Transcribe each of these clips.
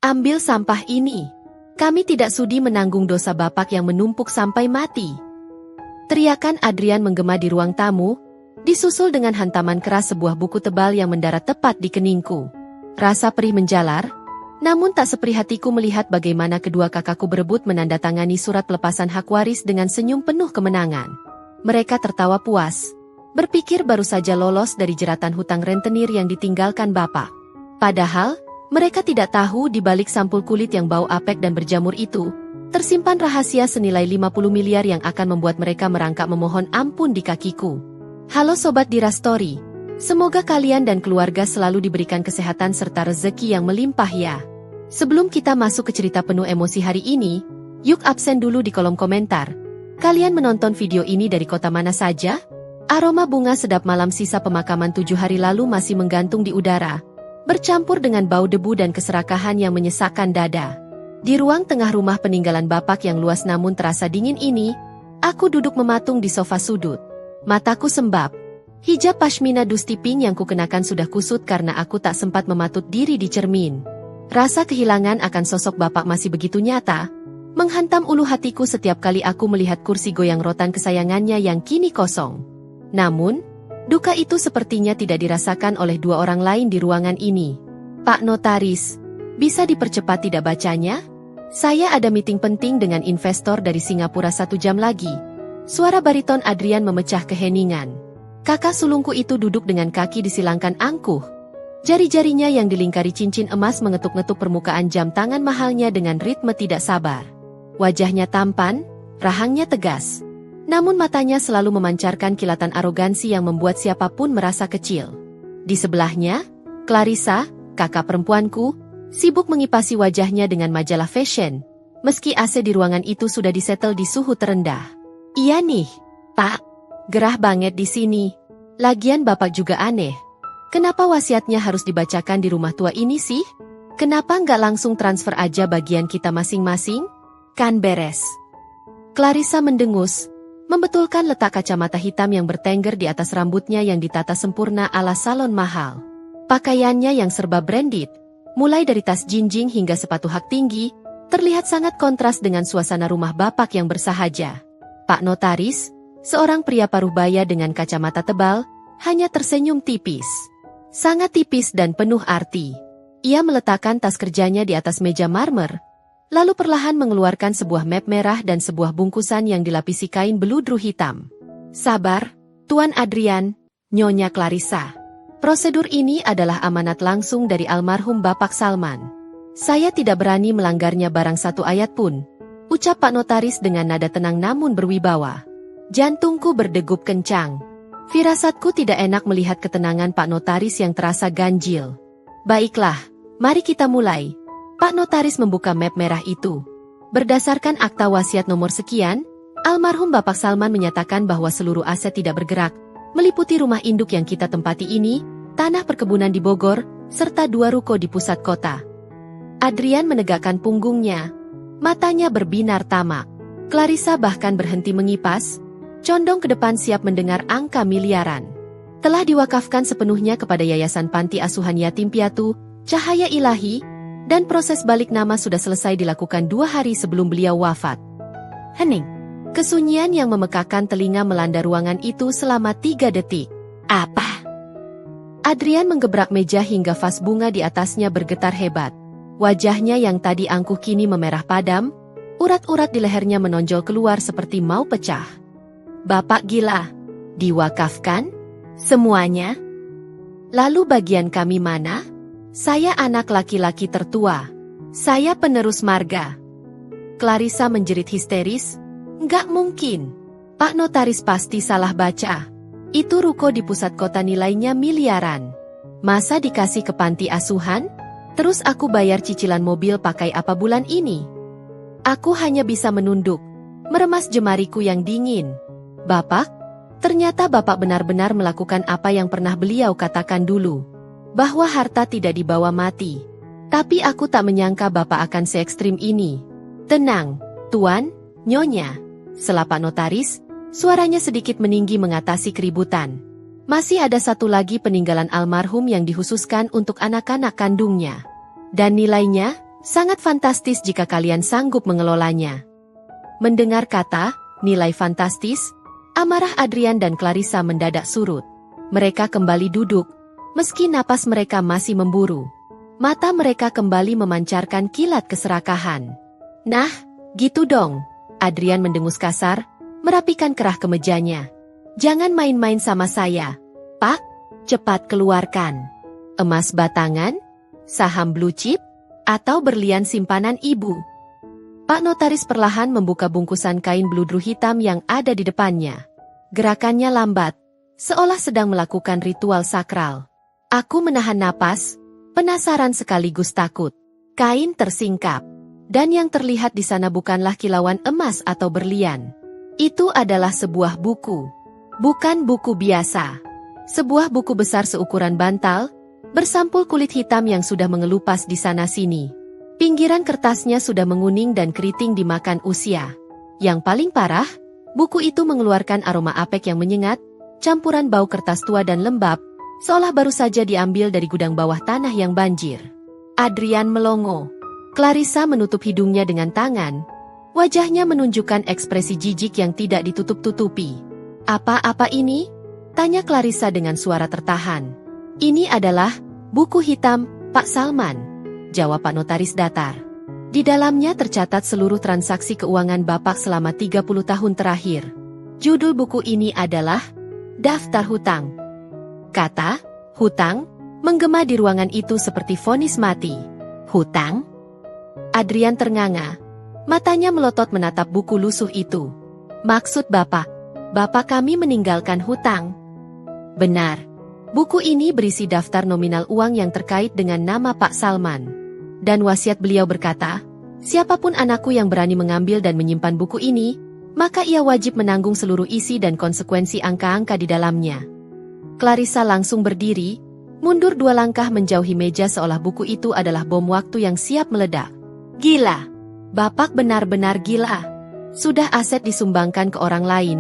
Ambil sampah ini. Kami tidak sudi menanggung dosa Bapak yang menumpuk sampai mati. Teriakan Adrian menggema di ruang tamu, disusul dengan hantaman keras sebuah buku tebal yang mendarat tepat di keningku. Rasa perih menjalar, namun tak seperih hatiku melihat bagaimana kedua kakakku berebut menandatangani surat pelepasan hak waris dengan senyum penuh kemenangan. Mereka tertawa puas, berpikir baru saja lolos dari jeratan hutang rentenir yang ditinggalkan Bapak. Padahal, mereka tidak tahu di balik sampul kulit yang bau apek dan berjamur itu, tersimpan rahasia senilai 50 miliar yang akan membuat mereka merangkak memohon ampun di kakiku. Halo Sobat Dira Story, semoga kalian dan keluarga selalu diberikan kesehatan serta rezeki yang melimpah ya. Sebelum kita masuk ke cerita penuh emosi hari ini, yuk absen dulu di kolom komentar. Kalian menonton video ini dari kota mana saja? Aroma bunga sedap malam sisa pemakaman 7 hari lalu masih menggantung di udara, bercampur dengan bau debu dan keserakahan yang menyesakkan dada. Di ruang tengah rumah peninggalan Bapak yang luas namun terasa dingin ini, aku duduk mematung di sofa sudut. Mataku sembab. Hijab pashmina dusti pink yang kukenakan sudah kusut karena aku tak sempat mematut diri di cermin. Rasa kehilangan akan sosok Bapak masih begitu nyata, menghantam ulu hatiku setiap kali aku melihat kursi goyang rotan kesayangannya yang kini kosong. Namun, duka itu sepertinya tidak dirasakan oleh dua orang lain di ruangan ini. Pak Notaris, bisa dipercepat tidak bacanya? Saya ada meeting penting dengan investor dari Singapura 1 jam lagi. Suara bariton Adrian memecah keheningan. Kakak sulungku itu duduk dengan kaki disilangkan angkuh. Jari-jarinya yang dilingkari cincin emas mengetuk-ngetuk permukaan jam tangan mahalnya dengan ritme tidak sabar. Wajahnya tampan, rahangnya tegas. Namun matanya selalu memancarkan kilatan arogansi yang membuat siapapun merasa kecil. Di sebelahnya, Clarissa, kakak perempuanku, sibuk mengipasi wajahnya dengan majalah fashion. Meski AC di ruangan itu sudah disetel di suhu terendah. Iya nih, Pak. Gerah banget di sini. Lagian Bapak juga aneh. Kenapa wasiatnya harus dibacakan di rumah tua ini sih? Kenapa nggak langsung transfer aja bagian kita masing-masing? Kan beres. Clarissa mendengus, membetulkan letak kacamata hitam yang bertengger di atas rambutnya yang ditata sempurna ala salon mahal. Pakaiannya yang serba branded, mulai dari tas jinjing hingga sepatu hak tinggi, terlihat sangat kontras dengan suasana rumah Bapak yang bersahaja. Pak Notaris, seorang pria paruh baya dengan kacamata tebal, hanya tersenyum tipis. Sangat tipis dan penuh arti. Ia meletakkan tas kerjanya di atas meja marmer, lalu perlahan mengeluarkan sebuah map merah dan sebuah bungkusan yang dilapisi kain beludru hitam. Sabar, Tuan Adrian, Nyonya Clarissa. Prosedur ini adalah amanat langsung dari almarhum Bapak Salman. Saya tidak berani melanggarnya barang satu ayat pun, ucap Pak Notaris dengan nada tenang namun berwibawa. Jantungku berdegup kencang. Firasatku tidak enak melihat ketenangan Pak Notaris yang terasa ganjil. Baiklah, mari kita mulai. Pak Notaris membuka map merah itu. Berdasarkan akta wasiat nomor sekian, almarhum Bapak Salman menyatakan bahwa seluruh aset tidak bergerak, meliputi rumah induk yang kita tempati ini, tanah perkebunan di Bogor, serta 2 ruko di pusat kota. Adrian menegakkan punggungnya. Matanya berbinar tamak. Clarissa bahkan berhenti mengipas, condong ke depan siap mendengar angka miliaran. Telah diwakafkan sepenuhnya kepada Yayasan Panti Asuhan Yatim Piatu, Cahaya Ilahi, dan proses balik nama sudah selesai dilakukan 2 hari sebelum beliau wafat. Hening. Kesunyian yang memekakan telinga melanda ruangan itu selama 3 detik. Apa? Adrian menggebrak meja hingga vas bunga di atasnya bergetar hebat. Wajahnya yang tadi angkuh kini memerah padam, urat-urat di lehernya menonjol keluar seperti mau pecah. Bapak gila. Diwakafkan? Semuanya? Lalu bagian kami mana? Saya anak laki-laki tertua. Saya penerus marga. Clarissa menjerit histeris. Nggak mungkin. Pak Notaris pasti salah baca. Itu ruko di pusat kota nilainya miliaran. Masa dikasih ke panti asuhan? Terus aku bayar cicilan mobil pakai apa bulan ini? Aku hanya bisa menunduk, meremas jemariku yang dingin. Bapak, ternyata Bapak benar-benar melakukan apa yang pernah beliau katakan dulu. Bahwa harta tidak dibawa mati. Tapi aku tak menyangka Bapak akan se-ekstrim ini. Tenang, Tuan, Nyonya. Sela Pak Notaris, suaranya sedikit meninggi mengatasi keributan. Masih ada satu lagi peninggalan almarhum yang dikhususkan untuk anak-anak kandungnya. Dan nilainya, Sangat fantastis jika kalian sanggup mengelolanya. Mendengar kata, nilai fantastis, amarah Adrian dan Clarissa mendadak surut. Mereka kembali duduk, meski napas mereka masih memburu. Mata mereka kembali memancarkan kilat keserakahan. Nah, gitu dong. Adrian mendengus kasar, merapikan kerah kemejanya. Jangan main-main sama saya, Pak. Cepat keluarkan. Emas batangan, saham blue chip, atau berlian simpanan ibu. Pak Notaris perlahan membuka bungkusan kain bludru hitam yang ada di depannya. Gerakannya lambat, seolah sedang melakukan ritual sakral. Aku menahan napas, penasaran sekaligus takut. Kain tersingkap, dan yang terlihat di sana bukanlah kilauan emas atau berlian. Itu adalah sebuah buku. Bukan buku biasa. Sebuah buku besar seukuran bantal, bersampul kulit hitam yang sudah mengelupas di sana-sini. Pinggiran kertasnya sudah menguning dan keriting dimakan usia. Yang paling parah, buku itu mengeluarkan aroma apek yang menyengat, campuran bau kertas tua dan lembab, seolah baru saja diambil dari gudang bawah tanah yang banjir. Adrian melongo. Clarissa menutup hidungnya dengan tangan. Wajahnya menunjukkan ekspresi jijik yang tidak ditutup-tutupi. Apa-apa ini? Tanya Clarissa dengan suara tertahan. Ini adalah buku hitam, Pak Salman, jawab Pak Notaris datar. Di dalamnya tercatat seluruh transaksi keuangan Bapak selama 30 tahun terakhir. Judul buku ini adalah Daftar Hutang. Kata, hutang, menggema di ruangan itu seperti vonis mati. Hutang? Adrian ternganga. Matanya melotot menatap buku lusuh itu. Maksud Bapak kami meninggalkan hutang. Benar. Buku ini berisi daftar nominal uang yang terkait dengan nama Pak Salman. Dan wasiat beliau berkata, siapapun anakku yang berani mengambil dan menyimpan buku ini, maka ia wajib menanggung seluruh isi dan konsekuensi angka-angka di dalamnya. Clarissa langsung berdiri, mundur 2 langkah menjauhi meja seolah buku itu adalah bom waktu yang siap meledak. Gila. Bapak benar-benar gila. Sudah aset disumbangkan ke orang lain,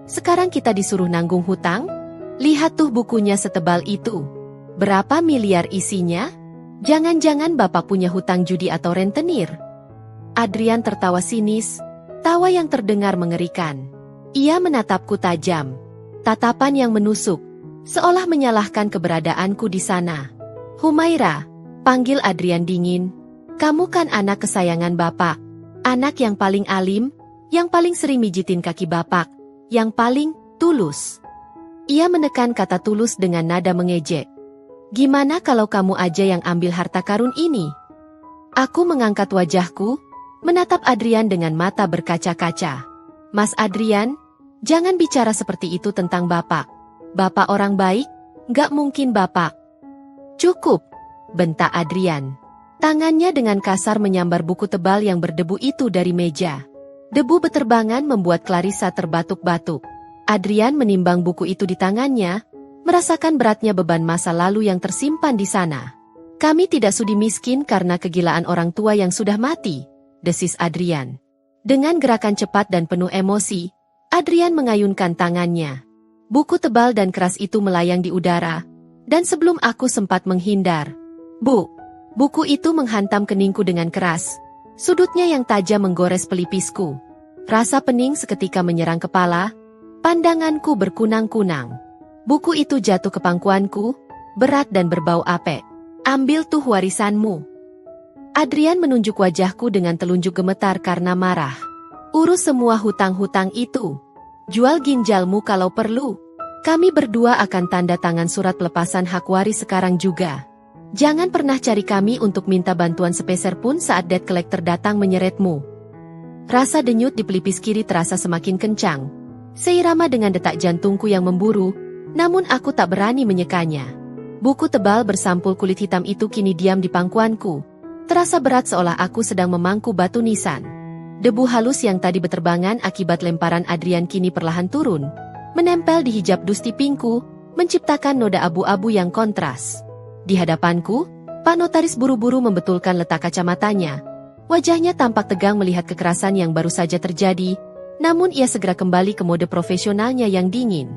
sekarang kita disuruh nanggung hutang? Lihat tuh bukunya setebal itu. Berapa miliar isinya? Jangan-jangan Bapak punya hutang judi atau rentenir? Adrian tertawa sinis, tawa yang terdengar mengerikan. Ia menatapku tajam. Tatapan yang menusuk, seolah menyalahkan keberadaanku di sana. Humaira, panggil Adrian dingin. Kamu kan anak kesayangan Bapak. Anak yang paling alim, yang paling sering mijitin kaki Bapak, yang paling tulus. Ia menekan kata tulus dengan nada mengejek. Gimana kalau kamu aja yang ambil harta karun ini? Aku mengangkat wajahku, menatap Adrian dengan mata berkaca-kaca. Mas Adrian, jangan bicara seperti itu tentang Bapak. Bapak orang baik, gak mungkin Bapak. Cukup, bentak Adrian. Tangannya dengan kasar menyambar buku tebal yang berdebu itu dari meja. Debu beterbangan membuat Clarissa terbatuk-batuk. Adrian menimbang buku itu di tangannya, merasakan beratnya beban masa lalu yang tersimpan di sana. Kami tidak sudi miskin karena kegilaan orang tua yang sudah mati, desis Adrian. Dengan gerakan cepat dan penuh emosi, Adrian mengayunkan tangannya. Buku tebal dan keras itu melayang di udara, dan sebelum aku sempat menghindar. Buku itu menghantam keningku dengan keras. Sudutnya yang tajam menggores pelipisku. Rasa pening seketika menyerang kepala. Pandanganku berkunang-kunang. Buku itu jatuh ke pangkuanku, berat dan berbau apek. Ambil tuh warisanmu. Adrian menunjuk wajahku dengan telunjuk gemetar karena marah. Urus semua hutang-hutang itu. Jual ginjalmu kalau perlu. Kami berdua akan tanda tangan surat pelepasan hak waris sekarang juga. Jangan pernah cari kami untuk minta bantuan sepeser pun saat debt collector datang menyeretmu. Rasa denyut di pelipis kiri terasa semakin kencang. Seirama dengan detak jantungku yang memburu, namun aku tak berani menyekanya. Buku tebal bersampul kulit hitam itu kini diam di pangkuanku. Terasa berat seolah aku sedang memangku batu nisan. Debu halus yang tadi beterbangan akibat lemparan Adrian kini perlahan turun, menempel di hijab dusti pinkku, menciptakan noda abu-abu yang kontras. Di hadapanku, Pak Notaris buru-buru membetulkan letak kacamatanya. Wajahnya tampak tegang melihat kekerasan yang baru saja terjadi, namun ia segera kembali ke mode profesionalnya yang dingin.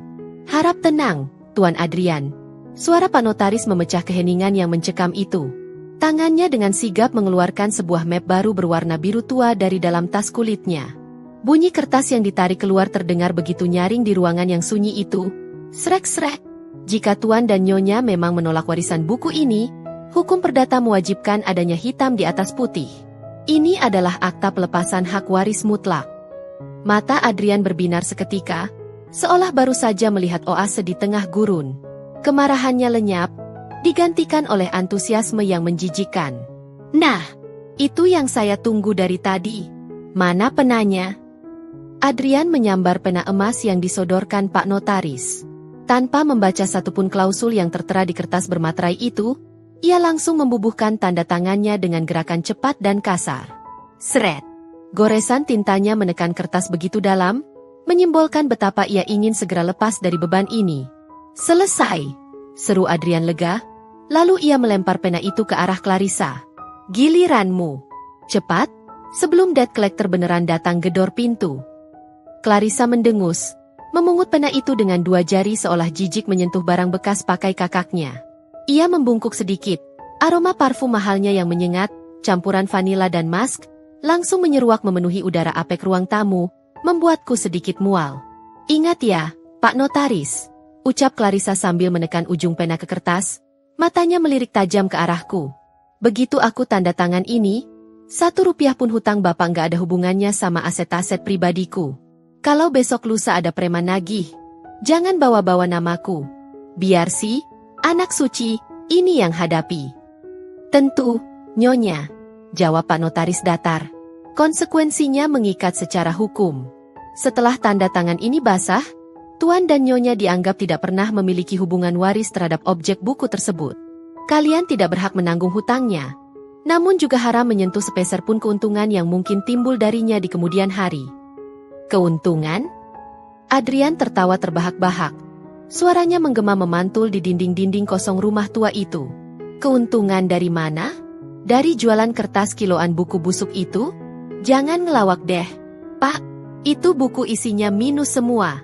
Harap tenang, Tuan Adrian. Suara Pak Notaris memecah keheningan yang mencekam itu. Tangannya dengan sigap mengeluarkan sebuah map baru berwarna biru tua dari dalam tas kulitnya. Bunyi kertas yang ditarik keluar terdengar begitu nyaring di ruangan yang sunyi itu. Srek-srek. Jika Tuan dan Nyonya memang menolak warisan buku ini, hukum perdata mewajibkan adanya hitam di atas putih. Ini adalah akta pelepasan hak waris mutlak. Mata Adrian berbinar seketika, seolah baru saja melihat oase di tengah gurun. Kemarahannya lenyap, digantikan oleh antusiasme yang menjijikkan. Nah, itu yang saya tunggu dari tadi. Mana penanya? Adrian menyambar pena emas yang disodorkan Pak Notaris. Tanpa membaca satupun klausul yang tertera di kertas bermaterai itu, ia langsung membubuhkan tanda tangannya dengan gerakan cepat dan kasar. Sret! Goresan tintanya menekan kertas begitu dalam, menyimbolkan betapa ia ingin segera lepas dari beban ini. Selesai! Seru Adrian lega, lalu ia melempar pena itu ke arah Clarissa. Giliranmu! Cepat, sebelum debt collector beneran datang gedor pintu. Clarissa mendengus, memungut pena itu dengan dua jari seolah jijik menyentuh barang bekas pakai kakaknya. Ia membungkuk sedikit, aroma parfum mahalnya yang menyengat, campuran vanila dan musk, langsung menyeruak memenuhi udara apek ruang tamu, membuatku sedikit mual. Ingat ya, Pak Notaris, ucap Clarissa sambil menekan ujung pena ke kertas, matanya melirik tajam ke arahku. Begitu aku tanda tangan ini, 1 rupiah pun hutang Bapak nggak ada hubungannya sama aset-aset pribadiku. Kalau besok lusa ada preman nagih, jangan bawa-bawa namaku. Biar si anak suci ini yang hadapi. Tentu, Nyonya, jawab Pak Notaris datar. Konsekuensinya mengikat secara hukum. Setelah tanda tangan ini basah, Tuan dan Nyonya dianggap tidak pernah memiliki hubungan waris terhadap objek buku tersebut. Kalian tidak berhak menanggung hutangnya, namun juga haram menyentuh sepeser pun keuntungan yang mungkin timbul darinya di kemudian hari. Keuntungan? Adrian tertawa terbahak-bahak. Suaranya menggema memantul di dinding-dinding kosong rumah tua itu. Keuntungan dari mana? Dari jualan kertas kiloan buku busuk itu? Jangan ngelawak deh. Pak, itu buku isinya minus semua.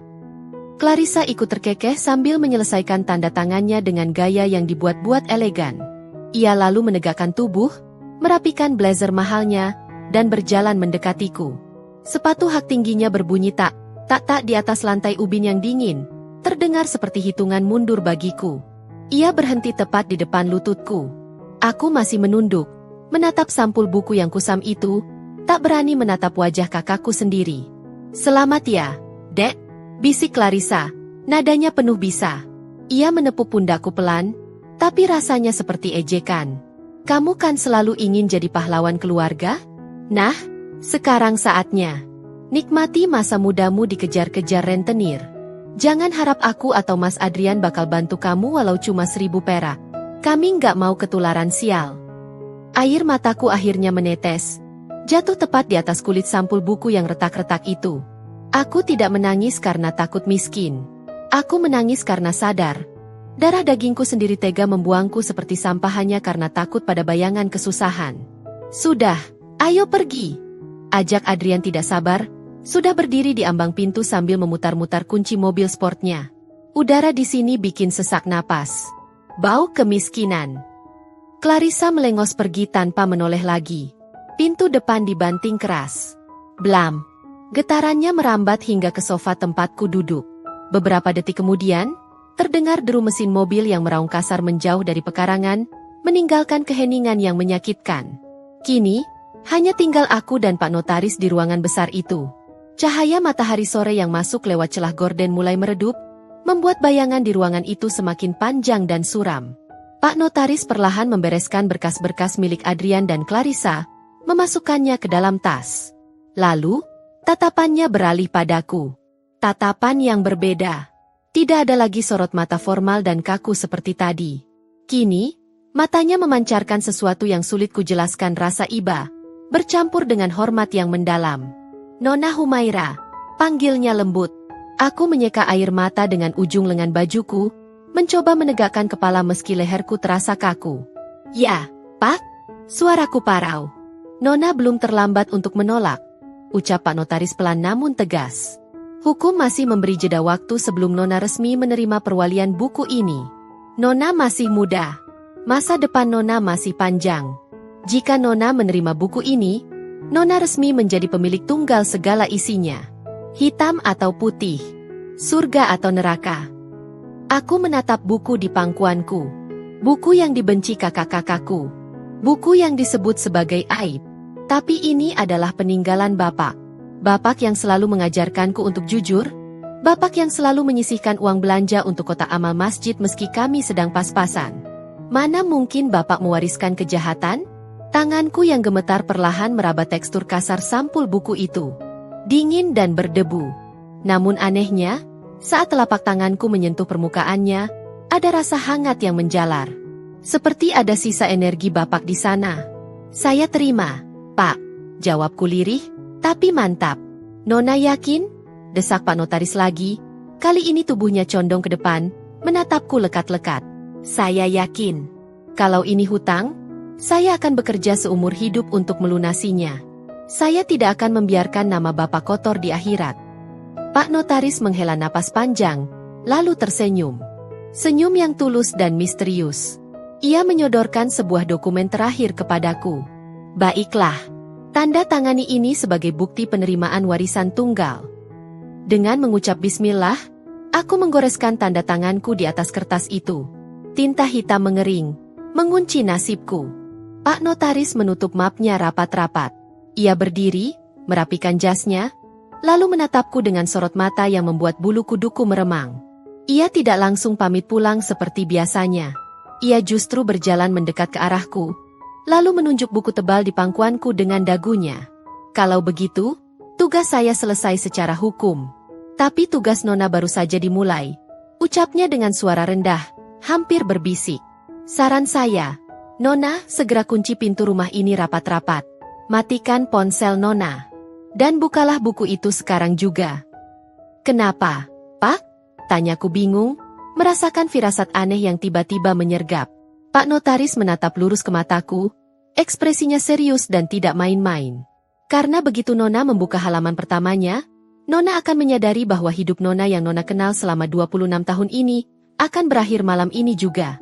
Clarissa ikut terkekeh sambil menyelesaikan tanda tangannya dengan gaya yang dibuat-buat elegan. Ia lalu menegakkan tubuh, merapikan blazer mahalnya, dan berjalan mendekatiku. Sepatu hak tingginya berbunyi tak di atas lantai ubin yang dingin, terdengar seperti hitungan mundur bagiku. Ia berhenti tepat di depan lututku. Aku masih menunduk, menatap sampul buku yang kusam itu, tak berani menatap wajah kakakku sendiri. Selamat ya, Dek, bisik Clarissa, nadanya penuh bisa. Ia menepuk pundakku pelan, tapi rasanya seperti ejekan. Kamu kan selalu ingin jadi pahlawan keluarga? Nah, sekarang saatnya. Nikmati masa mudamu dikejar-kejar rentenir. Jangan harap aku atau Mas Adrian bakal bantu kamu walau cuma 1000 perak. Kami nggak mau ketularan sial. Air mataku akhirnya menetes, jatuh tepat di atas kulit sampul buku yang retak-retak itu. Aku tidak menangis karena takut miskin. Aku menangis karena sadar. Darah dagingku sendiri tega membuangku seperti sampah hanya karena takut pada bayangan kesusahan. Sudah, ayo pergi. Ajak Adrian tidak sabar, sudah berdiri di ambang pintu sambil memutar-mutar kunci mobil sportnya. Udara di sini bikin sesak napas. Bau kemiskinan. Clarissa melengos pergi tanpa menoleh lagi. Pintu depan dibanting keras. Blam. Getarannya merambat hingga ke sofa tempatku duduk. Beberapa detik kemudian, terdengar deru mesin mobil yang meraung kasar menjauh dari pekarangan, meninggalkan keheningan yang menyakitkan. Kini, hanya tinggal aku dan Pak Notaris di ruangan besar itu. Cahaya matahari sore yang masuk lewat celah gorden mulai meredup, membuat bayangan di ruangan itu semakin panjang dan suram. Pak Notaris perlahan membereskan berkas-berkas milik Adrian dan Clarissa, memasukkannya ke dalam tas. Lalu, tatapannya beralih padaku. Tatapan yang berbeda. Tidak ada lagi sorot mata formal dan kaku seperti tadi. Kini, matanya memancarkan sesuatu yang sulit kujelaskan rasa iba, bercampur dengan hormat yang mendalam. Nona Humaira, panggilnya lembut. Aku menyeka air mata dengan ujung lengan bajuku, mencoba menegakkan kepala meski leherku terasa kaku. Ya, Pak, suaraku parau. Nona belum terlambat untuk menolak, ucap Pak Notaris pelan namun tegas. Hukum masih memberi jeda waktu sebelum Nona resmi menerima perwalian buku ini. Nona masih muda. Masa depan Nona masih panjang. Jika Nona menerima buku ini, Nona resmi menjadi pemilik tunggal segala isinya. Hitam atau putih, surga atau neraka. Aku menatap buku di pangkuanku. Buku yang dibenci kakak-kakakku. Buku yang disebut sebagai aib. Tapi ini adalah peninggalan Bapak. Bapak yang selalu mengajarkanku untuk jujur. Bapak yang selalu menyisihkan uang belanja untuk kotak amal masjid meski kami sedang pas-pasan. Mana mungkin Bapak mewariskan kejahatan? Tanganku yang gemetar perlahan meraba tekstur kasar sampul buku itu. Dingin dan berdebu. Namun anehnya, saat telapak tanganku menyentuh permukaannya, ada rasa hangat yang menjalar. Seperti ada sisa energi Bapak di sana. Saya terima, Pak. Jawabku lirih, tapi mantap. Nona yakin? Desak Pak Notaris lagi. Kali ini tubuhnya condong ke depan, menatapku lekat-lekat. Saya yakin. Kalau ini hutang, saya akan bekerja seumur hidup untuk melunasinya. Saya tidak akan membiarkan nama Bapak kotor di akhirat. Pak Notaris menghela napas panjang, lalu tersenyum. Senyum yang tulus dan misterius. Ia menyodorkan sebuah dokumen terakhir kepadaku. Baiklah, tanda tangani ini sebagai bukti penerimaan warisan tunggal. Dengan mengucap bismillah, aku menggoreskan tanda tanganku di atas kertas itu. Tinta hitam mengering, mengunci nasibku. Pak Notaris menutup mapnya rapat-rapat. Ia berdiri, merapikan jasnya, lalu menatapku dengan sorot mata yang membuat bulu kuduku meremang. Ia tidak langsung pamit pulang seperti biasanya. Ia justru berjalan mendekat ke arahku, lalu menunjuk buku tebal di pangkuanku dengan dagunya. Kalau begitu, tugas saya selesai secara hukum. Tapi tugas Nona baru saja dimulai. Ucapnya dengan suara rendah, hampir berbisik. Saran saya, Nona, segera kunci pintu rumah ini rapat-rapat. Matikan ponsel Nona. Dan bukalah buku itu sekarang juga. Kenapa, Pak? Tanyaku bingung, merasakan firasat aneh yang tiba-tiba menyergap. Pak Notaris menatap lurus ke mataku, ekspresinya serius dan tidak main-main. Karena begitu Nona membuka halaman pertamanya, Nona akan menyadari bahwa hidup Nona yang Nona kenal selama 26 tahun ini, akan berakhir malam ini juga.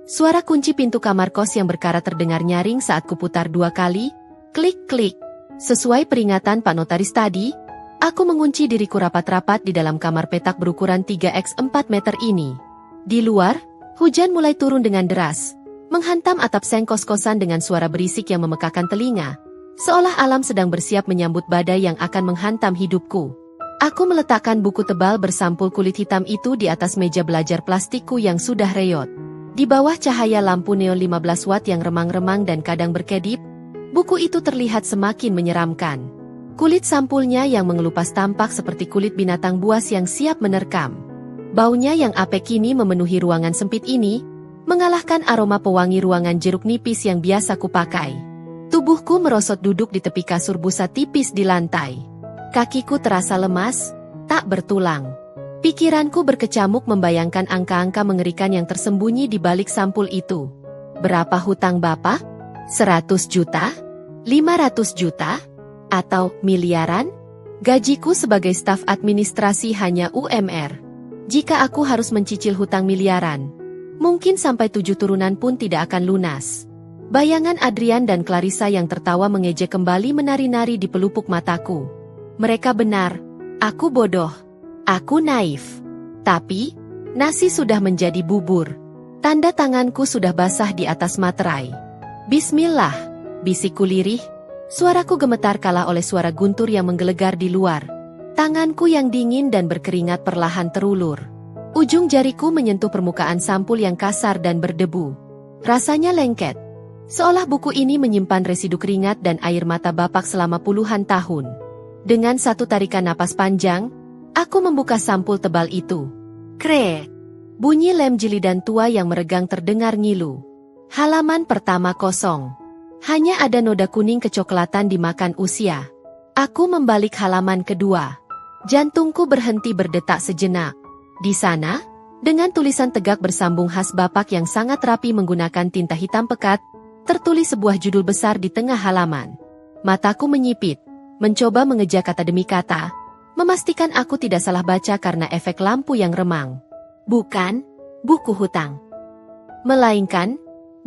Suara kunci pintu kamar kos yang berkarat terdengar nyaring saat kuputar 2 kali, klik-klik. Sesuai peringatan Pak Notaris tadi, aku mengunci diriku rapat-rapat di dalam kamar petak berukuran 3x4 meter ini. Di luar, hujan mulai turun dengan deras, menghantam atap seng kos-kosan dengan suara berisik yang memekakan telinga, seolah alam sedang bersiap menyambut badai yang akan menghantam hidupku. Aku meletakkan buku tebal bersampul kulit hitam itu di atas meja belajar plastikku yang sudah reyot. Di bawah cahaya lampu neon 15 watt yang remang-remang dan kadang berkedip, buku itu terlihat semakin menyeramkan. Kulit sampulnya yang mengelupas tampak seperti kulit binatang buas yang siap menerkam. Baunya yang apek kini memenuhi ruangan sempit ini, mengalahkan aroma pewangi ruangan jeruk nipis yang biasa kupakai. Tubuhku merosot duduk di tepi kasur busa tipis di lantai. Kakiku terasa lemas, tak bertulang. Pikiranku berkecamuk membayangkan angka-angka mengerikan yang tersembunyi di balik sampul itu. Berapa hutang Bapak? 100 juta? 500 juta? Atau miliaran? Gajiku sebagai staf administrasi hanya UMR. Jika aku harus mencicil hutang miliaran, mungkin sampai 7 turunan pun tidak akan lunas. Bayangan Adrian dan Clarissa yang tertawa mengejek kembali menari-nari di pelupuk mataku. Mereka benar, aku bodoh. Aku naif. Tapi, nasi sudah menjadi bubur. Tanda tanganku sudah basah di atas materai. Bismillah, bisikku lirih. Suaraku gemetar kalah oleh suara guntur yang menggelegar di luar. Tanganku yang dingin dan berkeringat perlahan terulur. Ujung jariku menyentuh permukaan sampul yang kasar dan berdebu. Rasanya lengket. Seolah buku ini menyimpan residu keringat dan air mata Bapak selama puluhan tahun. Dengan satu tarikan napas panjang, aku membuka sampul tebal itu. Krek! Bunyi lem jilidan tua yang meregang terdengar ngilu. Halaman pertama kosong. Hanya ada noda kuning kecoklatan dimakan usia. Aku membalik halaman kedua. Jantungku berhenti berdetak sejenak. Di sana, dengan tulisan tegak bersambung khas Bapak yang sangat rapi menggunakan tinta hitam pekat, tertulis sebuah judul besar di tengah halaman. Mataku menyipit, mencoba mengeja kata demi kata, memastikan aku tidak salah baca karena efek lampu yang remang. Bukan buku hutang, melainkan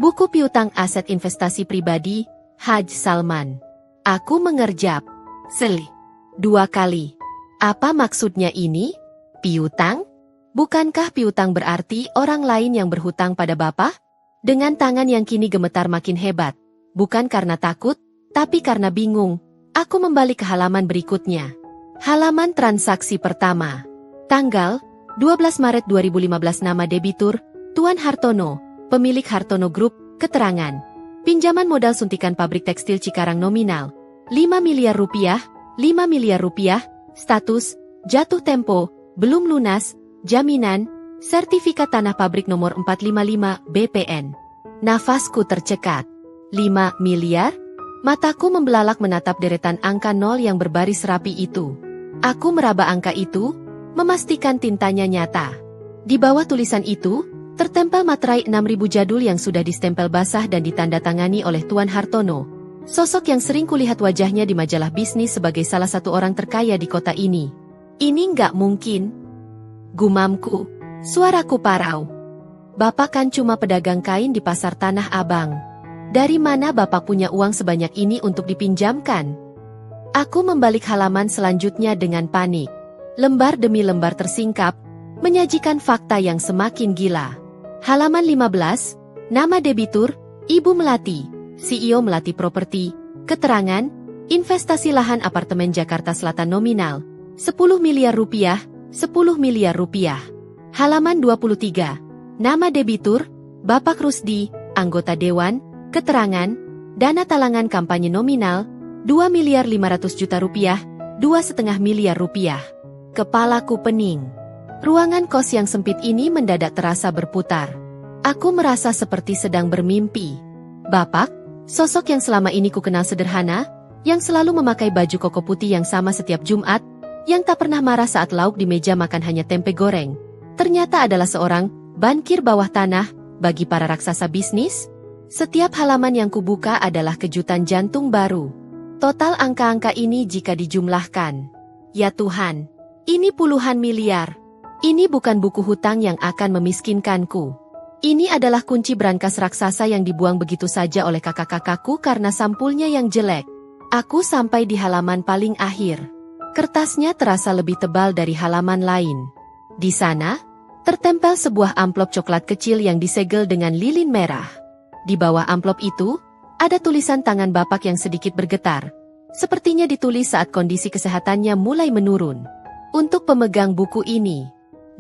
Buku piutang aset investasi pribadi, Haj Salman. Aku mengerjap. Seli. 2 kali. Apa maksudnya ini? Piutang? Bukankah piutang berarti orang lain yang berhutang pada Bapak? Dengan tangan yang kini gemetar makin hebat. Bukan karena takut, tapi karena bingung. Aku membalik ke halaman berikutnya. Halaman transaksi pertama. Tanggal 12 Maret 2015. Nama debitur, Tuan Hartono, pemilik Hartono Group. Keterangan. Pinjaman modal suntikan pabrik tekstil Cikarang nominal 5 miliar rupiah, 5 miliar rupiah. Status, jatuh tempo, belum lunas. Jaminan, sertifikat tanah pabrik nomor 455 BPN. Nafasku tercekat. 5 miliar? Mataku membelalak menatap deretan angka 0 yang berbaris rapi itu. Aku meraba angka itu, memastikan tintanya nyata. Di bawah tulisan itu, tertempel materai 6.000 jadul yang sudah distempel basah dan ditandatangani oleh Tuan Hartono. Sosok yang sering kulihat wajahnya di majalah bisnis sebagai salah satu orang terkaya di kota ini. Ini nggak mungkin. Gumamku, suaraku parau. Bapak kan cuma pedagang kain di pasar Tanah Abang. Dari mana Bapak punya uang sebanyak ini untuk dipinjamkan? Aku membalik halaman selanjutnya dengan panik. Lembar demi lembar tersingkap, menyajikan fakta yang semakin gila. Halaman 15, nama debitur, Ibu Melati, CEO Melati Properti. Keterangan, investasi lahan apartemen Jakarta Selatan nominal 10 miliar rupiah. 10 miliar rupiah. Halaman 23. Nama debitur, Bapak Rusdi, anggota Dewan. Keterangan, dana talangan kampanye nominal, 2 miliar 500 juta rupiah, 2,5 miliar rupiah. Kepalaku pening. Ruangan kos yang sempit ini mendadak terasa berputar. Aku merasa seperti sedang bermimpi. Bapak, sosok yang selama ini kukenal sederhana, yang selalu memakai baju koko putih yang sama setiap Jumat, yang tak pernah marah saat lauk di meja makan hanya tempe goreng, ternyata adalah seorang bankir bawah tanah bagi para raksasa bisnis. Setiap halaman yang kubuka adalah kejutan jantung baru. Total angka-angka ini jika dijumlahkan. Ya Tuhan, ini puluhan miliar. Ini bukan buku hutang yang akan memiskinkanku. Ini adalah kunci brankas raksasa yang dibuang begitu saja oleh kakak-kakakku karena sampulnya yang jelek. Aku sampai di halaman paling akhir. Kertasnya terasa lebih tebal dari halaman lain. Di sana, tertempel sebuah amplop coklat kecil yang disegel dengan lilin merah. Di bawah amplop itu, ada tulisan tangan Bapak yang sedikit bergetar. Sepertinya ditulis saat kondisi kesehatannya mulai menurun. Untuk pemegang buku ini,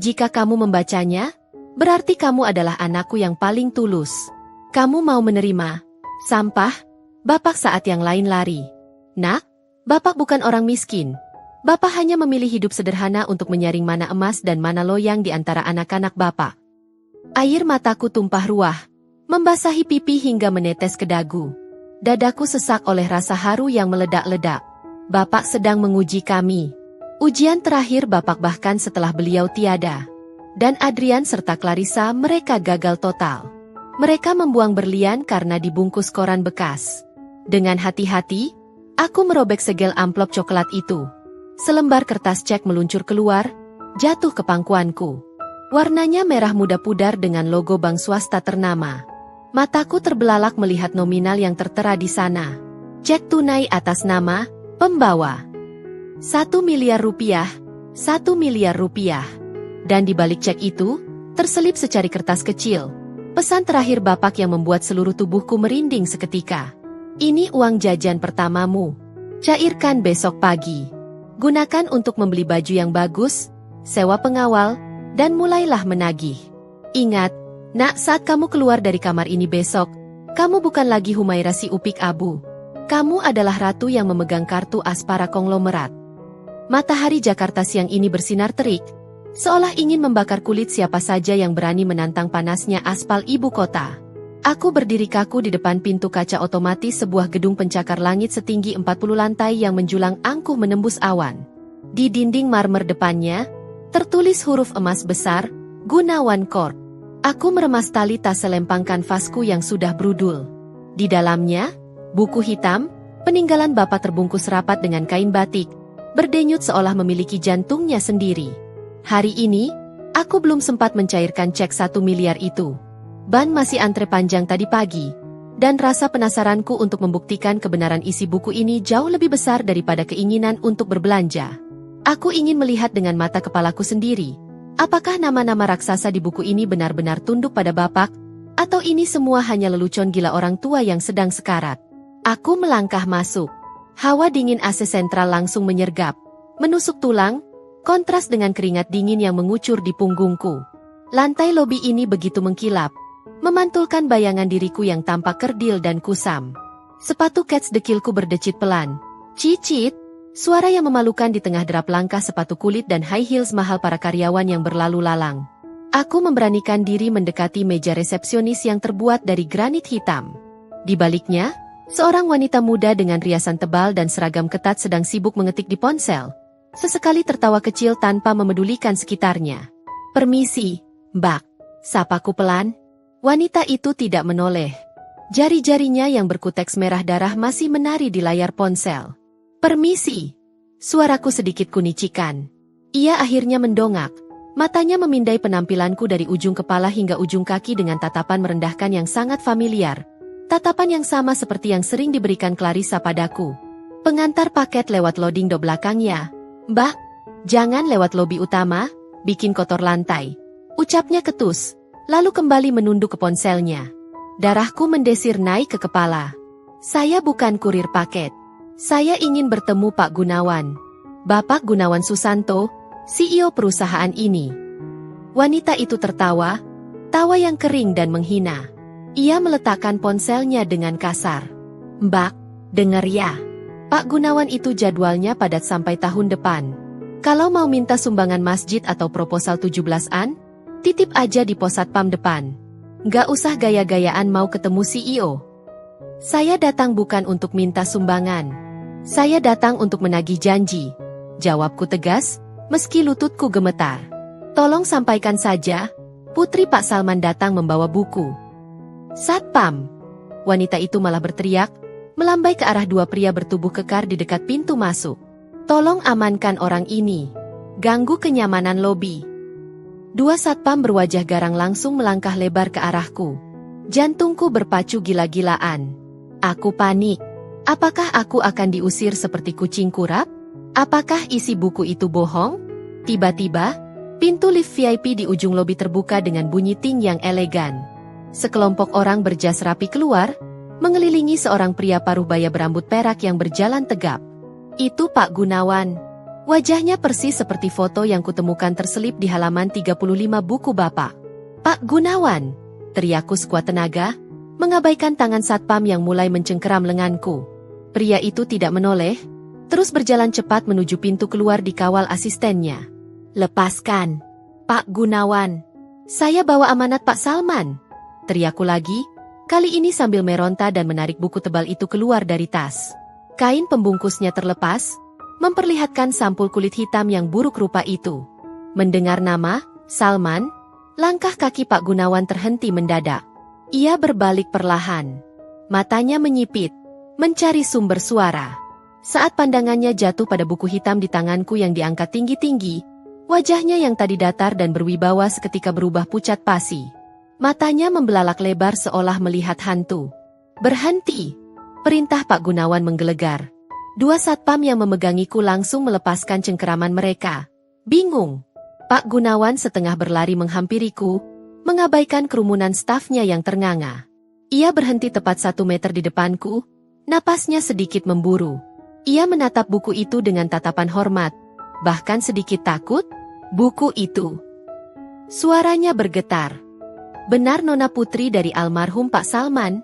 jika kamu membacanya, berarti kamu adalah anakku yang paling tulus. Kamu mau menerima sampah, Bapak saat yang lain lari. Nak, Bapak bukan orang miskin. Bapak hanya memilih hidup sederhana untuk menyaring mana emas dan mana loyang di antara anak-anak Bapak. Air mataku tumpah ruah, membasahi pipi hingga menetes ke dagu. Dadaku sesak oleh rasa haru yang meledak-ledak. Bapak sedang menguji kami. Ujian terakhir Bapak bahkan setelah beliau tiada. Dan Adrian serta Clarissa mereka gagal total. Mereka membuang berlian karena dibungkus koran bekas. Dengan hati-hati, aku merobek segel amplop coklat itu. Selembar kertas cek meluncur keluar, jatuh ke pangkuanku. Warnanya merah muda pudar dengan logo bank swasta ternama. Mataku terbelalak melihat nominal yang tertera di sana. Cek tunai atas nama pembawa. 1 miliar rupiah, 1 miliar rupiah. Dan di balik cek itu, terselip secari kertas kecil. Pesan terakhir Bapak yang membuat seluruh tubuhku merinding seketika. Ini uang jajan pertamamu. Cairkan besok pagi. Gunakan untuk membeli baju yang bagus, sewa pengawal, dan mulailah menagih. Ingat, nak, saat kamu keluar dari kamar ini besok, kamu bukan lagi Humaira si Upik Abu. Kamu adalah ratu yang memegang kartu as para konglomerat. Matahari Jakarta siang ini bersinar terik, seolah ingin membakar kulit siapa saja yang berani menantang panasnya aspal ibu kota. Aku berdiri kaku di depan pintu kaca otomatis sebuah gedung pencakar langit setinggi 40 lantai yang menjulang angkuh menembus awan. Di dinding marmer depannya, tertulis huruf emas besar, Gunawan Corp. Aku meremas tali tas selempang kanvasku yang sudah brudul. Di dalamnya, buku hitam, peninggalan Bapak terbungkus rapat dengan kain batik, berdenyut seolah memiliki jantungnya sendiri. Hari ini, aku belum sempat mencairkan cek 1 miliar itu. Ban masih antre panjang tadi pagi, dan rasa penasaranku untuk membuktikan kebenaran isi buku ini jauh lebih besar daripada keinginan untuk berbelanja. Aku ingin melihat dengan mata kepalaku sendiri, apakah nama-nama raksasa di buku ini benar-benar tunduk pada Bapak, atau ini semua hanya lelucon gila orang tua yang sedang sekarat. Aku melangkah masuk. Hawa dingin AC sentral langsung menyergap, menusuk tulang, kontras dengan keringat dingin yang mengucur di punggungku. Lantai lobi ini begitu mengkilap, memantulkan bayangan diriku yang tampak kerdil dan kusam. Sepatu kets dekilku berdecit pelan. Cicit, suara yang memalukan di tengah derap langkah sepatu kulit dan high heels mahal para karyawan yang berlalu lalang. Aku memberanikan diri mendekati meja resepsionis yang terbuat dari granit hitam. Di baliknya, seorang wanita muda dengan riasan tebal dan seragam ketat sedang sibuk mengetik di ponsel. Sesekali tertawa kecil tanpa memedulikan sekitarnya. "Permisi, Mbak," sapaku pelan. Wanita itu tidak menoleh. Jari-jarinya yang berkuteks merah darah masih menari di layar ponsel. "Permisi." Suaraku sedikit kunicikan. Ia akhirnya mendongak. Matanya memindai penampilanku dari ujung kepala hingga ujung kaki dengan tatapan merendahkan yang sangat familiar. Tatapan yang sama seperti yang sering diberikan Clarissa padaku. "Pengantar paket lewat loading do belakangnya. Mbak, jangan lewat lobi utama, bikin kotor lantai," ucapnya ketus, lalu kembali menunduk ke ponselnya. Darahku mendesir naik ke kepala. "Saya bukan kurir paket. Saya ingin bertemu Pak Gunawan. Bapak Gunawan Susanto, CEO perusahaan ini." Wanita itu tertawa, tawa yang kering dan menghina. Ia meletakkan ponselnya dengan kasar. "Mbak, dengar ya. Pak Gunawan itu jadwalnya padat sampai tahun depan. Kalau mau minta sumbangan masjid atau proposal 17-an, titip aja di pos satpam depan. Nggak usah gaya-gayaan mau ketemu CEO. Saya datang bukan untuk minta sumbangan. Saya datang untuk menagih janji," jawabku tegas, meski lututku gemetar. "Tolong sampaikan saja, putri Pak Salman datang membawa buku." "Satpam!" Wanita itu malah berteriak, melambai ke arah dua pria bertubuh kekar di dekat pintu masuk. "Tolong amankan orang ini. Ganggu kenyamanan lobi." Dua satpam berwajah garang langsung melangkah lebar ke arahku. Jantungku berpacu gila-gilaan. Aku panik. Apakah aku akan diusir seperti kucing kurap? Apakah isi buku itu bohong? Tiba-tiba, pintu lift VIP di ujung lobi terbuka dengan bunyi ting yang elegan. Sekelompok orang berjas rapi keluar, mengelilingi seorang pria paruh baya berambut perak yang berjalan tegap. Itu Pak Gunawan. Wajahnya persis seperti foto yang kutemukan terselip di halaman 35 buku Bapak. "Pak Gunawan!" teriakku sekuat tenaga, mengabaikan tangan satpam yang mulai mencengkeram lenganku. Pria itu tidak menoleh, terus berjalan cepat menuju pintu keluar dikawal asistennya. "Lepaskan, Pak Gunawan. Saya bawa amanat Pak Salman," teriakku lagi, kali ini sambil meronta dan menarik buku tebal itu keluar dari tas. Kain pembungkusnya terlepas, memperlihatkan sampul kulit hitam yang buruk rupa itu. Mendengar nama, Salman, langkah kaki Pak Gunawan terhenti mendadak. Ia berbalik perlahan. Matanya menyipit, mencari sumber suara. Saat pandangannya jatuh pada buku hitam di tanganku yang diangkat tinggi-tinggi, wajahnya yang tadi datar dan berwibawa seketika berubah pucat pasi. Matanya membelalak lebar seolah melihat hantu. "Berhenti!" perintah Pak Gunawan menggelegar. Dua satpam yang memegangiku langsung melepaskan cengkeraman mereka. Bingung. Pak Gunawan setengah berlari menghampiriku, mengabaikan kerumunan stafnya yang ternganga. Ia berhenti tepat 1 meter di depanku, napasnya sedikit memburu. Ia menatap buku itu dengan tatapan hormat, bahkan sedikit takut. "Buku itu." Suaranya bergetar. "Benar Nona putri dari almarhum Pak Salman?"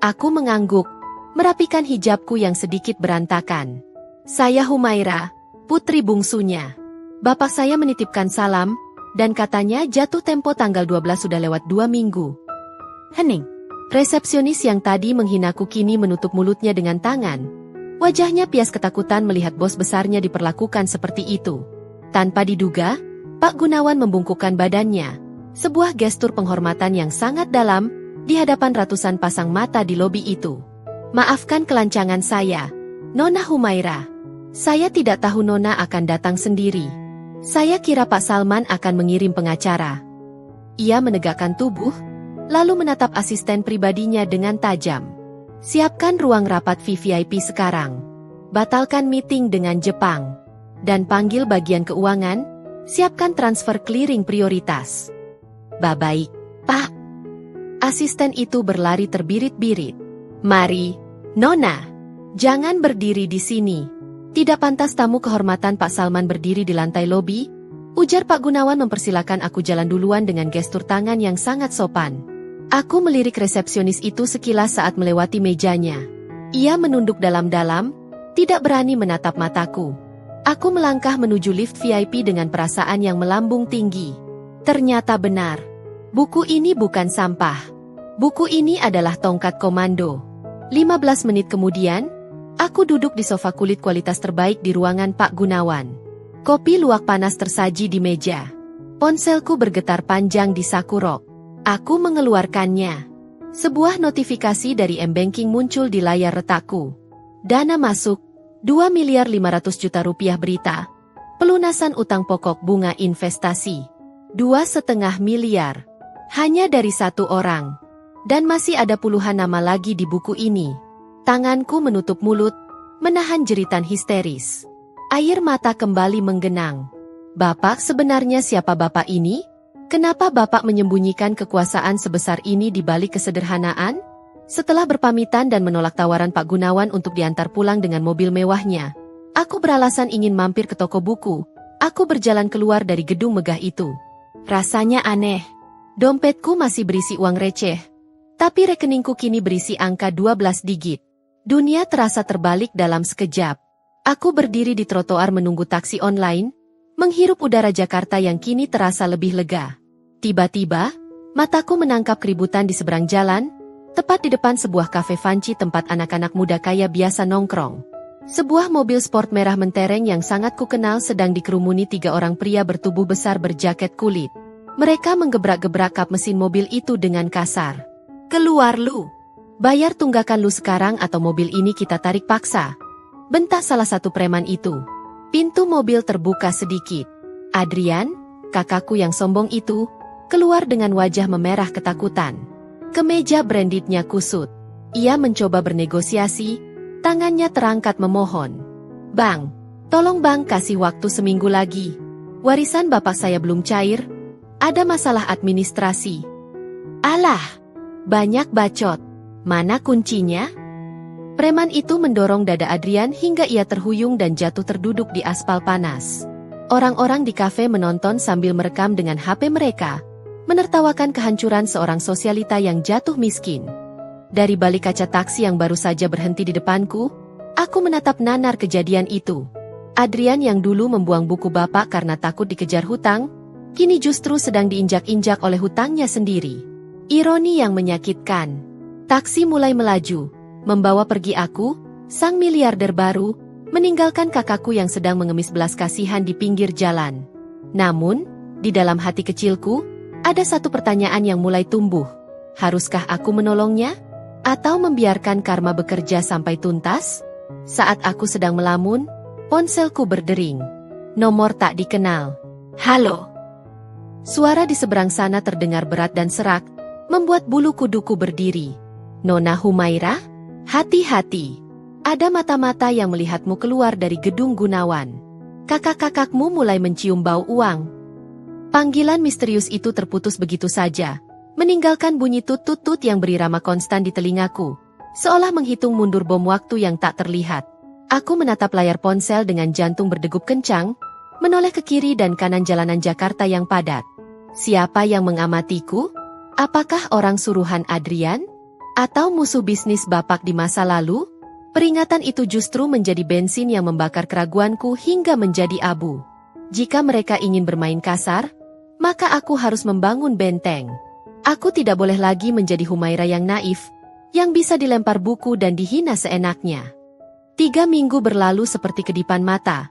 Aku mengangguk, merapikan hijabku yang sedikit berantakan. "Saya Humaira, putri bungsunya. Bapak saya menitipkan salam, dan katanya jatuh tempo tanggal 12 sudah lewat 2 minggu. Hening. Resepsionis yang tadi menghinaku kini menutup mulutnya dengan tangan. Wajahnya pias ketakutan melihat bos besarnya diperlakukan seperti itu. Tanpa diduga, Pak Gunawan membungkukkan badannya. Sebuah gestur penghormatan yang sangat dalam, di hadapan ratusan pasang mata di lobi itu. "Maafkan kelancangan saya, Nona Humaira. Saya tidak tahu Nona akan datang sendiri. Saya kira Pak Salman akan mengirim pengacara." Ia menegakkan tubuh, lalu menatap asisten pribadinya dengan tajam. Siapkan ruang rapat VVIP sekarang. Batalkan meeting dengan Jepang. Dan panggil bagian keuangan, siapkan transfer clearing prioritas. Baik, Pak. Asisten itu berlari terbirit-birit. Mari, Nona. Jangan berdiri di sini. Tidak pantas tamu kehormatan Pak Salman berdiri di lantai lobi, ujar Pak Gunawan mempersilakan aku jalan duluan dengan gestur tangan yang sangat sopan. Aku melirik resepsionis itu sekilas saat melewati mejanya. Ia menunduk dalam-dalam, tidak berani menatap mataku. Aku melangkah menuju lift VIP dengan perasaan yang melambung tinggi. Ternyata benar. Buku ini bukan sampah. Buku ini adalah tongkat komando. 15 menit kemudian, aku duduk di sofa kulit kualitas terbaik di ruangan Pak Gunawan. Kopi luwak panas tersaji di meja. Ponselku bergetar panjang di saku rok. Aku mengeluarkannya. Sebuah notifikasi dari M-Banking muncul di layar retakku. Dana masuk, 2.500.000.000 rupiah berita. Pelunasan utang pokok bunga investasi. 2,5 miliar. Hanya dari satu orang. Dan masih ada puluhan nama lagi di buku ini. Tanganku menutup mulut, menahan jeritan histeris. Air mata kembali menggenang. Bapak, sebenarnya siapa Bapak ini? Kenapa Bapak menyembunyikan kekuasaan sebesar ini di balik kesederhanaan? Setelah berpamitan dan menolak tawaran Pak Gunawan untuk diantar pulang dengan mobil mewahnya, aku beralasan ingin mampir ke toko buku. Aku berjalan keluar dari gedung megah itu. Rasanya aneh. Dompetku masih berisi uang receh, tapi rekeningku kini berisi angka 12 digit. Dunia terasa terbalik dalam sekejap. Aku berdiri di trotoar menunggu taksi online, menghirup udara Jakarta yang kini terasa lebih lega. Tiba-tiba, mataku menangkap keributan di seberang jalan, tepat di depan sebuah kafe fancy tempat anak-anak muda kaya biasa nongkrong. Sebuah mobil sport merah mentereng yang sangat kukenal sedang dikerumuni 3 orang pria bertubuh besar berjaket kulit. Mereka menggebrak-gebrak kap mesin mobil itu dengan kasar. Keluar lu! Bayar tunggakan lu sekarang atau mobil ini kita tarik paksa. Bentak salah satu preman itu. Pintu mobil terbuka sedikit. Adrian, kakakku yang sombong itu, keluar dengan wajah memerah ketakutan. Kemeja brandednya kusut. Ia mencoba bernegosiasi, tangannya terangkat memohon. Bang, tolong bang kasih waktu seminggu lagi. Warisan bapak saya belum cair, ada masalah administrasi. Alah, banyak bacot. Mana kuncinya? Preman itu mendorong dada Adrian hingga ia terhuyung dan jatuh terduduk di aspal panas. Orang-orang di kafe menonton sambil merekam dengan HP mereka, menertawakan kehancuran seorang sosialita yang jatuh miskin. Dari balik kaca taksi yang baru saja berhenti di depanku, aku menatap nanar kejadian itu. Adrian yang dulu membuang buku bapak karena takut dikejar hutang, kini justru sedang diinjak-injak oleh hutangnya sendiri. Ironi yang menyakitkan. Taksi mulai melaju, membawa pergi aku, sang miliarder baru, meninggalkan kakakku yang sedang mengemis belas kasihan di pinggir jalan. Namun, di dalam hati kecilku, ada satu pertanyaan yang mulai tumbuh. Haruskah aku menolongnya? Atau membiarkan karma bekerja sampai tuntas? Saat aku sedang melamun, ponselku berdering. Nomor tak dikenal. Halo. Suara di seberang sana terdengar berat dan serak, membuat bulu kuduku berdiri. Nona Humaira? Hati-hati. Ada mata-mata yang melihatmu keluar dari gedung Gunawan. Kakak-kakakmu mulai mencium bau uang. Panggilan misterius itu terputus begitu saja, meninggalkan bunyi tut-tut yang berirama konstan di telingaku, seolah menghitung mundur bom waktu yang tak terlihat. Aku menatap layar ponsel dengan jantung berdegup kencang, menoleh ke kiri dan kanan jalanan Jakarta yang padat. Siapa yang mengamatiku? Apakah orang suruhan Adrian? Atau musuh bisnis bapak di masa lalu? Peringatan itu justru menjadi bensin yang membakar keraguanku hingga menjadi abu. Jika mereka ingin bermain kasar, maka aku harus membangun benteng. Aku tidak boleh lagi menjadi Humaira yang naif, yang bisa dilempar buku dan dihina seenaknya. 3 minggu berlalu seperti kedipan mata.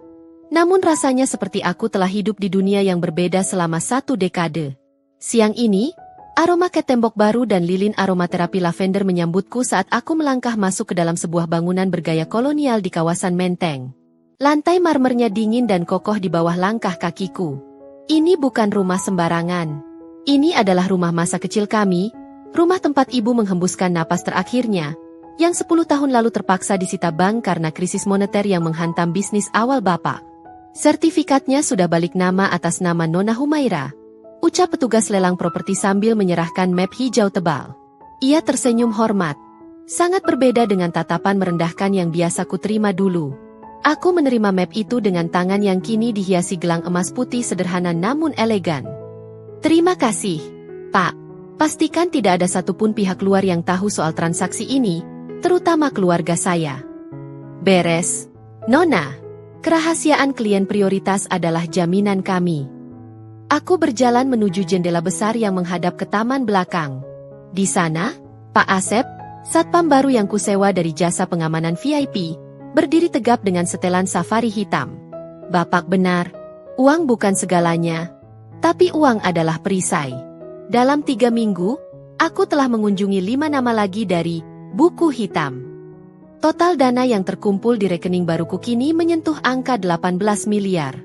Namun rasanya seperti aku telah hidup di dunia yang berbeda selama 1 dekade. Siang ini, aroma cat tembok baru dan lilin aromaterapi lavender menyambutku saat aku melangkah masuk ke dalam sebuah bangunan bergaya kolonial di kawasan Menteng. Lantai marmernya dingin dan kokoh di bawah langkah kakiku. Ini bukan rumah sembarangan. Ini adalah rumah masa kecil kami, Rumah tempat ibu menghembuskan napas terakhirnya, yang 10 tahun lalu terpaksa disita bank karena krisis moneter yang menghantam bisnis awal bapak. Sertifikatnya sudah balik nama atas nama Nona Humaira, ucap petugas lelang properti sambil menyerahkan map hijau tebal. Ia tersenyum hormat. Sangat berbeda dengan tatapan merendahkan yang biasa kuterima dulu. Aku menerima map itu dengan tangan yang kini dihiasi gelang emas putih sederhana namun elegan. Terima kasih, Pak. Pastikan tidak ada satupun pihak luar yang tahu soal transaksi ini, terutama keluarga saya. Beres. Nona, kerahasiaan klien prioritas adalah jaminan kami. Aku berjalan menuju jendela besar yang menghadap ke taman belakang. Di sana, Pak Asep, satpam baru yang kusewa dari jasa pengamanan VIP, berdiri tegap dengan setelan safari hitam. Bapak benar, uang bukan segalanya, tapi uang adalah perisai. Dalam 3 minggu, aku telah mengunjungi 5 nama lagi dari buku hitam. Total dana yang terkumpul di rekening baruku kini menyentuh angka 18 miliar.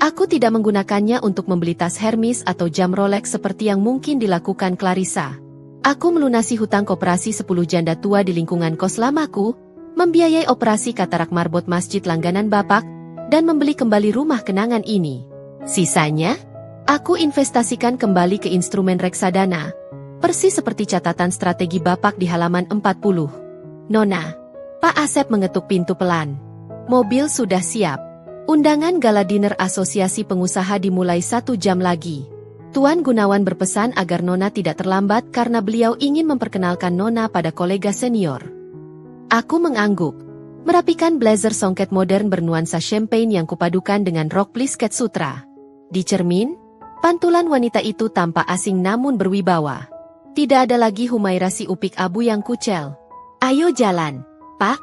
Aku tidak menggunakannya untuk membeli tas Hermes atau jam Rolex seperti yang mungkin dilakukan Clarissa. Aku melunasi hutang koperasi 10 janda tua di lingkungan kos lamaku, membiayai operasi katarak marbot masjid langganan bapak, dan membeli kembali rumah kenangan ini. Sisanya, aku investasikan kembali ke instrumen reksadana, persis seperti catatan strategi bapak di halaman 40. Nona, Pak Asep mengetuk pintu pelan. Mobil sudah siap. Undangan gala dinner asosiasi pengusaha dimulai 1 jam lagi. Tuan Gunawan berpesan agar Nona tidak terlambat karena beliau ingin memperkenalkan Nona pada kolega senior. Aku mengangguk, merapikan blazer songket modern bernuansa champagne yang kupadukan dengan rok plisket sutra. Di cermin, pantulan wanita itu tampak asing namun berwibawa. Tidak ada lagi Humaira si upik abu yang kucel. Ayo jalan, Pak.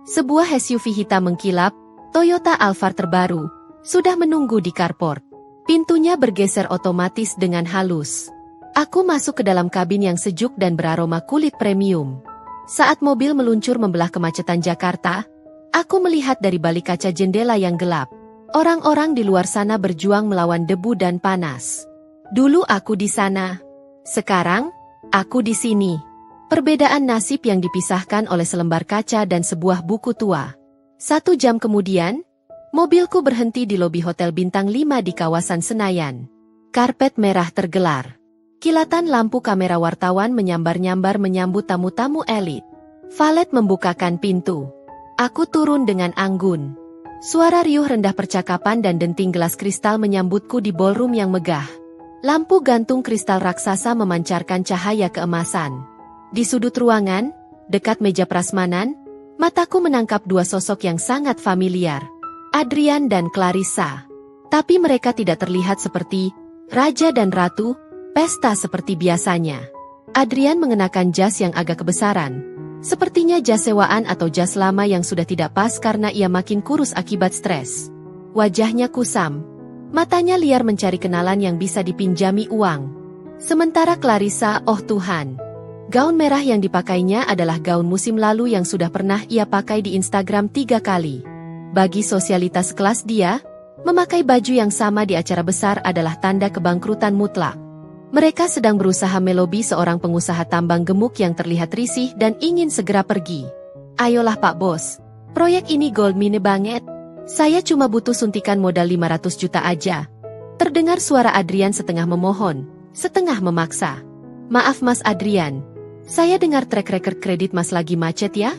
Sebuah SUV hitam mengkilap, Toyota Alphard terbaru, sudah menunggu di carport. Pintunya bergeser otomatis dengan halus. Aku masuk ke dalam kabin yang sejuk dan beraroma kulit premium. Saat mobil meluncur membelah kemacetan Jakarta, aku melihat dari balik kaca jendela yang gelap. Orang-orang di luar sana berjuang melawan debu dan panas. Dulu aku di sana. Sekarang, aku di sini. Perbedaan nasib yang dipisahkan oleh selembar kaca dan sebuah buku tua. 1 jam kemudian, mobilku berhenti di lobi Hotel Bintang 5 di kawasan Senayan. Karpet merah tergelar. Kilatan lampu kamera wartawan menyambar-nyambar menyambut tamu-tamu elit. Valet membukakan pintu. Aku turun dengan anggun. Suara riuh rendah percakapan dan denting gelas kristal menyambutku di ballroom yang megah. Lampu gantung kristal raksasa memancarkan cahaya keemasan. Di sudut ruangan, dekat meja prasmanan, mataku menangkap 2 sosok yang sangat familiar. Adrian dan Clarissa. Tapi mereka tidak terlihat seperti raja dan ratu, pesta seperti biasanya. Adrian mengenakan jas yang agak kebesaran. Sepertinya jas sewaan atau jas lama yang sudah tidak pas karena ia makin kurus akibat stres. Wajahnya kusam. Matanya liar mencari kenalan yang bisa dipinjami uang. Sementara Clarissa, oh Tuhan. Gaun merah yang dipakainya adalah gaun musim lalu yang sudah pernah ia pakai di Instagram 3 kali. Bagi sosialitas kelas dia, memakai baju yang sama di acara besar adalah tanda kebangkrutan mutlak. Mereka sedang berusaha melobi seorang pengusaha tambang gemuk yang terlihat risih dan ingin segera pergi. Ayolah Pak Bos, proyek ini gold mine banget. Saya cuma butuh suntikan modal 500 juta aja. Terdengar suara Adrian setengah memohon, setengah memaksa. Maaf Mas Adrian, saya dengar track record kredit Mas lagi macet ya?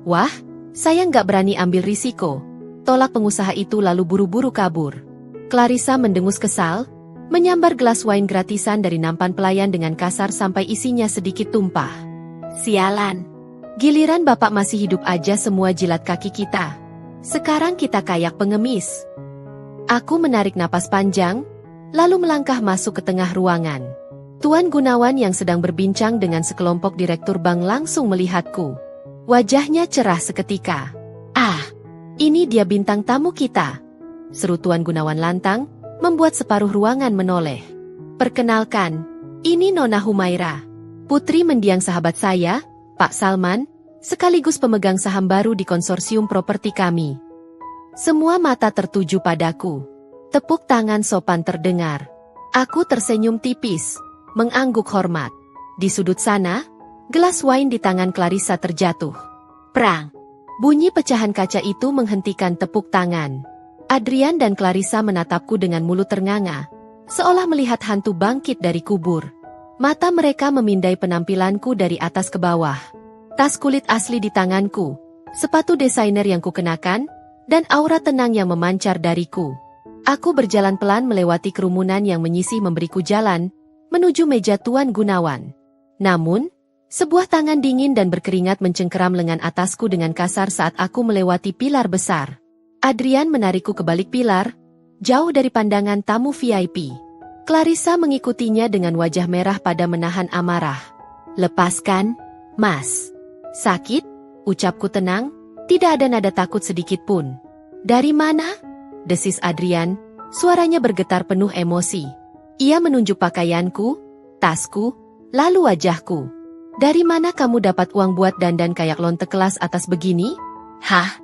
Wah, saya nggak berani ambil risiko. Tolak pengusaha itu lalu buru-buru kabur. Clarissa mendengus kesal, menyambar gelas wine gratisan dari nampan pelayan dengan kasar sampai isinya sedikit tumpah. Sialan. Giliran bapak masih hidup aja semua jilat kaki kita. Sekarang kita kayak pengemis. Aku menarik napas panjang, lalu melangkah masuk ke tengah ruangan. Tuan Gunawan yang sedang berbincang dengan sekelompok direktur bank langsung melihatku. Wajahnya cerah seketika. Ah, ini dia bintang tamu kita. Seru Tuan Gunawan lantang, membuat separuh ruangan menoleh. Perkenalkan, ini Nona Humaira. Putri mendiang sahabat saya, Pak Salman, sekaligus pemegang saham baru di konsorsium properti kami. Semua mata tertuju padaku. Tepuk tangan sopan terdengar. Aku tersenyum tipis, mengangguk hormat. Di sudut sana, gelas wine di tangan Clarissa terjatuh. Prang! Bunyi pecahan kaca itu menghentikan tepuk tangan. Adrian dan Clarissa menatapku dengan mulut ternganga, seolah melihat hantu bangkit dari kubur. Mata mereka memindai penampilanku dari atas ke bawah. Tas kulit asli di tanganku, sepatu desainer yang kukenakan, dan aura tenang yang memancar dariku. Aku berjalan pelan melewati kerumunan yang menyisih memberiku jalan, menuju meja Tuan Gunawan. Namun, sebuah tangan dingin dan berkeringat mencengkeram lengan atasku dengan kasar saat aku melewati pilar besar. Adrian menarikku ke balik pilar, jauh dari pandangan tamu VIP. Clarissa mengikutinya dengan wajah merah pada menahan amarah. "Lepaskan, Mas." "Sakit?" ucapku tenang, tidak ada nada takut sedikit pun. "Dari mana?" desis Adrian, suaranya bergetar penuh emosi. Ia menunjuk pakaianku, tasku, lalu wajahku. "Dari mana kamu dapat uang buat dandan kayak lonte kelas atas begini?" "Hah?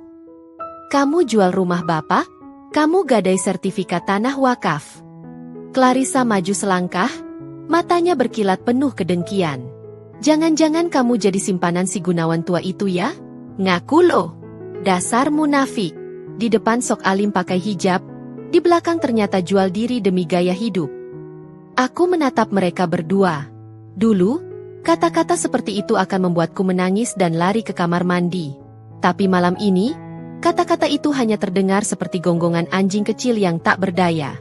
Kamu jual rumah bapak? Kamu gadai sertifikat tanah wakaf?" Clarissa maju selangkah, matanya berkilat penuh kedengkian. "Jangan-jangan kamu jadi simpanan si Gunawan tua itu ya? Ngaku lo. Dasar munafik." Di depan sok alim pakai hijab, di belakang ternyata jual diri demi gaya hidup. Aku menatap mereka berdua. Dulu, kata-kata seperti itu akan membuatku menangis dan lari ke kamar mandi. Tapi malam ini, kata-kata itu hanya terdengar seperti gonggongan anjing kecil yang tak berdaya.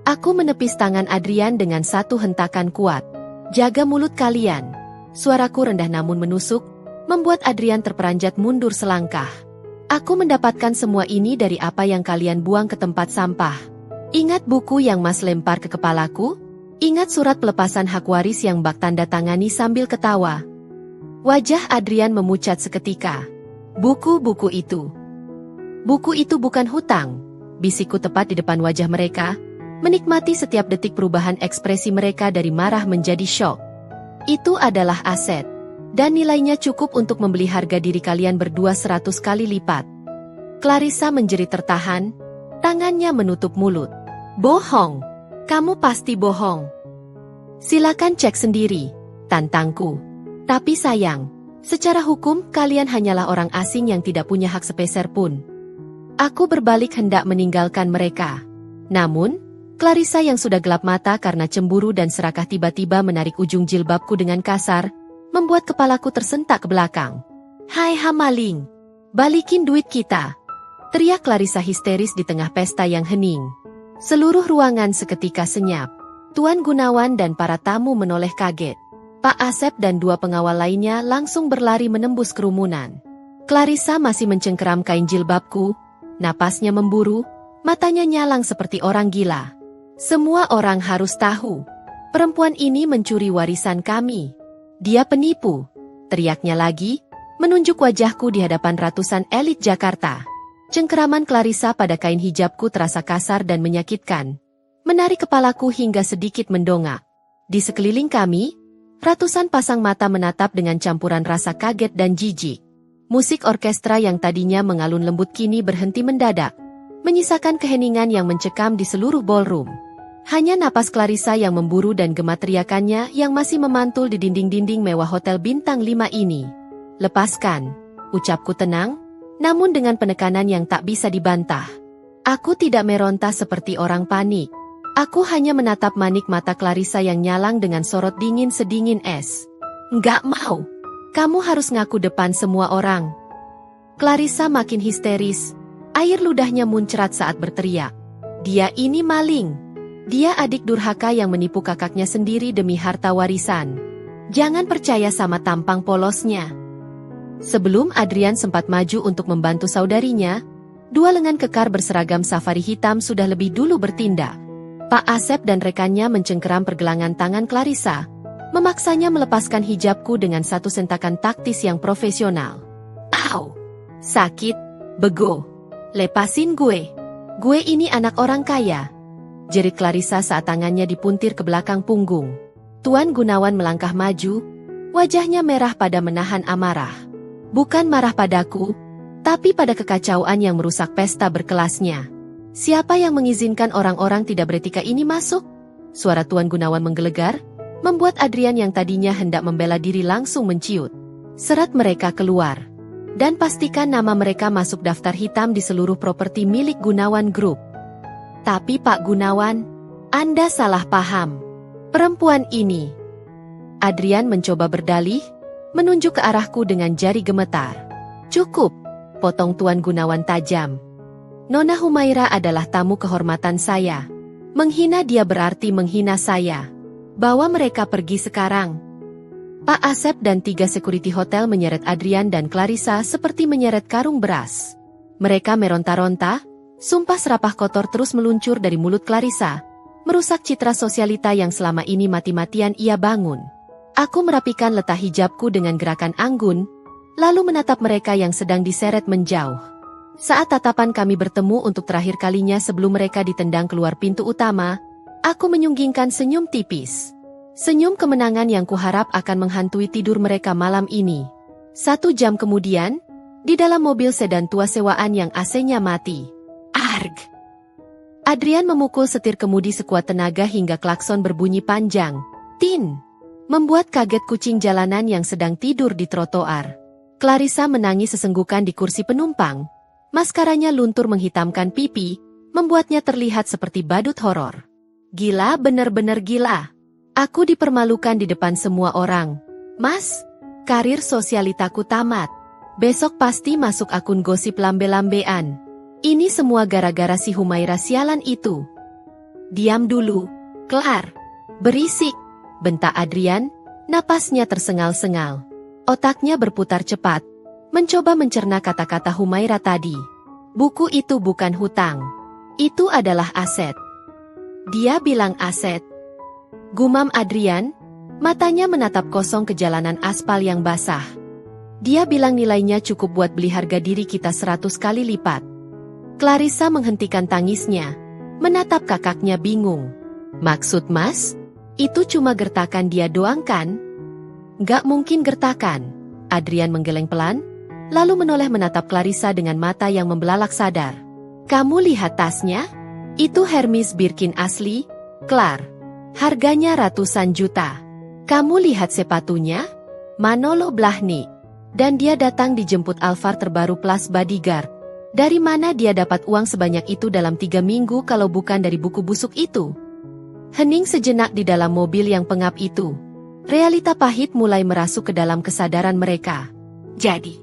Aku menepis tangan Adrian dengan satu hentakan kuat. "Jaga mulut kalian." Suaraku rendah namun menusuk, membuat Adrian terperanjat mundur selangkah. "Aku mendapatkan semua ini dari apa yang kalian buang ke tempat sampah. Ingat buku yang Mas lempar ke kepalaku? Ingat surat pelepasan hak waris yang Bak tanda tangani?" sambil ketawa. Wajah Adrian memucat seketika. Buku itu bukan hutang," bisikku tepat di depan wajah mereka, menikmati setiap detik perubahan ekspresi mereka dari marah menjadi syok. "Itu adalah aset. Dan nilainya cukup untuk membeli harga diri kalian berdua 100 kali lipat." Clarissa menjerit tertahan, tangannya menutup mulut. "Bohong! Kamu pasti bohong. Silakan cek sendiri," tantangku. "Tapi sayang, secara hukum kalian hanyalah orang asing yang tidak punya hak sepeser pun." Aku berbalik hendak meninggalkan mereka. Namun, Clarissa yang sudah gelap mata karena cemburu dan serakah tiba-tiba menarik ujung jilbabku dengan kasar, membuat kepalaku tersentak ke belakang. "Hai hamaling, balikin duit kita!" teriak Clarissa histeris di tengah pesta yang hening. Seluruh ruangan seketika senyap. Tuan Gunawan dan para tamu menoleh kaget. Pak Asep dan dua pengawal lainnya langsung berlari menembus kerumunan. Clarissa masih mencengkeram kain jilbabku, napasnya memburu, matanya nyalang seperti orang gila. "Semua orang harus tahu, perempuan ini mencuri warisan kami. Dia penipu," teriaknya lagi, menunjuk wajahku di hadapan ratusan elit Jakarta. Cengkeraman Clarissa pada kain hijabku terasa kasar dan menyakitkan, menarik kepalaku hingga sedikit mendongak. Di sekeliling kami, ratusan pasang mata menatap dengan campuran rasa kaget dan jijik. Musik orkestra yang tadinya mengalun lembut kini berhenti mendadak, menyisakan keheningan yang mencekam di seluruh ballroom. Hanya napas Clarissa yang memburu dan gema teriakannya yang masih memantul di dinding-dinding mewah hotel bintang 5 ini. "Lepaskan," ucapku tenang, namun dengan penekanan yang tak bisa dibantah. Aku tidak meronta seperti orang panik. Aku hanya menatap manik mata Clarissa yang nyalang dengan sorot dingin sedingin es. "Nggak mau. Kamu harus ngaku depan semua orang." Clarissa makin histeris. Air ludahnya muncrat saat berteriak. "Dia ini maling. Dia adik durhaka yang menipu kakaknya sendiri demi harta warisan. Jangan percaya sama tampang polosnya." Sebelum Adrian sempat maju untuk membantu saudarinya, dua lengan kekar berseragam safari hitam sudah lebih dulu bertindak. Pak Asep dan rekannya mencengkeram pergelangan tangan Clarissa, memaksanya melepaskan hijabku dengan satu sentakan taktis yang profesional. "Au! Sakit, bego. Lepasin gue. Gue ini anak orang kaya," jerit Clarissa saat tangannya dipuntir ke belakang punggung. Tuan Gunawan melangkah maju, wajahnya merah pada menahan amarah. Bukan marah padaku, tapi pada kekacauan yang merusak pesta berkelasnya. "Siapa yang mengizinkan orang-orang tidak beretika ini masuk?" Suara Tuan Gunawan menggelegar, membuat Adrian yang tadinya hendak membela diri langsung menciut. Seret mereka keluar. Dan pastikan nama mereka masuk daftar hitam di seluruh properti milik Gunawan Group. Tapi Pak Gunawan, Anda salah paham. Perempuan ini. Adrian mencoba berdalih, menunjuk ke arahku dengan jari gemetar. Cukup, potong Tuan Gunawan tajam. Nona Humaira adalah tamu kehormatan saya. Menghina dia berarti menghina saya. Bawa mereka pergi sekarang. Pak Asep dan 3 security hotel menyeret Adrian dan Clarissa seperti menyeret karung beras. Mereka meronta-ronta, sumpah serapah kotor terus meluncur dari mulut Clarissa, merusak citra sosialita yang selama ini mati-matian ia bangun. Aku merapikan letak hijabku dengan gerakan anggun, lalu menatap mereka yang sedang diseret menjauh. Saat tatapan kami bertemu untuk terakhir kalinya sebelum mereka ditendang keluar pintu utama, aku menyunggingkan senyum tipis. Senyum kemenangan yang kuharap akan menghantui tidur mereka malam ini. 1 jam kemudian, di dalam mobil sedan tua sewaan yang AC-nya mati. Arg! Adrian memukul setir kemudi sekuat tenaga hingga klakson berbunyi panjang. Tin! Membuat kaget kucing jalanan yang sedang tidur di trotoar. Clarissa menangis sesenggukan di kursi penumpang. Maskaranya luntur menghitamkan pipi, membuatnya terlihat seperti badut horor. Gila, bener-bener gila. Aku dipermalukan di depan semua orang. Mas, karir sosialitaku tamat. Besok pasti masuk akun gosip lambe-lambean. Ini semua gara-gara si Humaira sialan itu. Diam dulu, Klar. Berisik, bentak Adrian, napasnya tersengal-sengal. Otaknya berputar cepat, mencoba mencerna kata-kata Humaira tadi. Buku itu bukan hutang. Itu adalah aset. Dia bilang aset. Gumam Adrian, matanya menatap kosong ke jalanan aspal yang basah. Dia bilang nilainya cukup buat beli harga diri kita 100 kali lipat. Clarissa menghentikan tangisnya, menatap kakaknya bingung. Maksud mas? Itu cuma gertakan dia doang kan? Gak mungkin gertakan. Adrian menggeleng pelan, lalu menoleh menatap Clarissa dengan mata yang membelalak sadar. Kamu lihat tasnya? Itu Hermes Birkin asli, Clar. Harganya ratusan juta. Kamu lihat sepatunya? Manolo Blahnik. Dan dia datang dijemput Alphard terbaru plus bodyguard. Dari mana dia dapat uang sebanyak itu dalam 3 minggu kalau bukan dari buku busuk itu? Hening sejenak di dalam mobil yang pengap itu. Realita pahit mulai merasuk ke dalam kesadaran mereka. Jadi,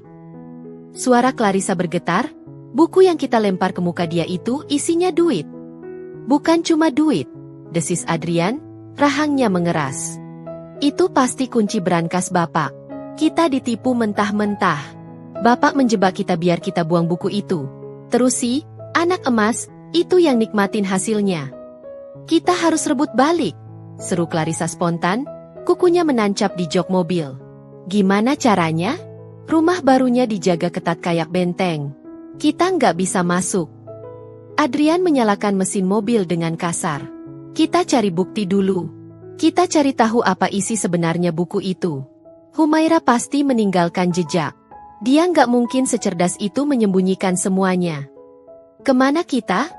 suara Clarissa bergetar, buku yang kita lempar ke muka dia itu isinya duit. Bukan cuma duit. Desis Adrian, rahangnya mengeras. Itu pasti kunci brankas Bapak. Kita ditipu mentah-mentah. Bapak menjebak kita biar kita buang buku itu. Terus si, anak emas, itu yang nikmatin hasilnya. Kita harus rebut balik, seru Clarissa spontan, kukunya menancap di jok mobil. Gimana caranya? Rumah barunya dijaga ketat kayak benteng. Kita nggak bisa masuk. Adrian menyalakan mesin mobil dengan kasar. Kita cari bukti dulu. Kita cari tahu apa isi sebenarnya buku itu. Humaira pasti meninggalkan jejak. Dia nggak mungkin secerdas itu menyembunyikan semuanya. Kemana kita?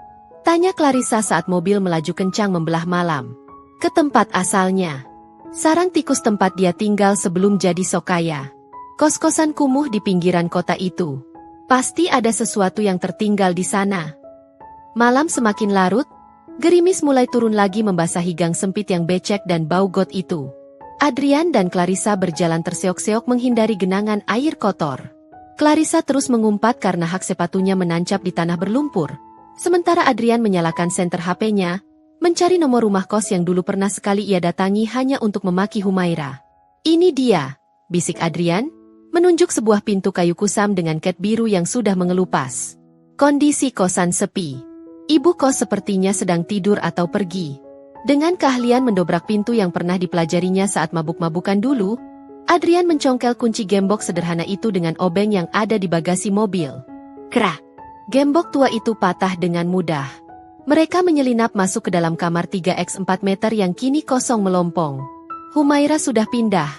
Tanya Clarissa saat mobil melaju kencang membelah malam. Ke tempat asalnya. Sarang tikus tempat dia tinggal sebelum jadi sokaya. Kos-kosan kumuh di pinggiran kota itu. Pasti ada sesuatu yang tertinggal di sana. Malam semakin larut. Gerimis mulai turun lagi membasahi gang sempit yang becek dan bau got itu. Adrian dan Clarissa berjalan terseok-seok menghindari genangan air kotor. Clarissa terus mengumpat karena hak sepatunya menancap di tanah berlumpur. Sementara Adrian menyalakan senter HP-nya, mencari nomor rumah kos yang dulu pernah sekali ia datangi hanya untuk memaki Humaira. Ini dia, bisik Adrian, menunjuk sebuah pintu kayu kusam dengan cat biru yang sudah mengelupas. Kondisi kosan sepi. Ibu kos sepertinya sedang tidur atau pergi. Dengan keahlian mendobrak pintu yang pernah dipelajarinya saat mabuk-mabukan dulu, Adrian mencongkel kunci gembok sederhana itu dengan obeng yang ada di bagasi mobil. Krak! Gembok tua itu patah dengan mudah. Mereka menyelinap masuk ke dalam kamar 3x4 meter yang kini kosong melompong. Humaira sudah pindah,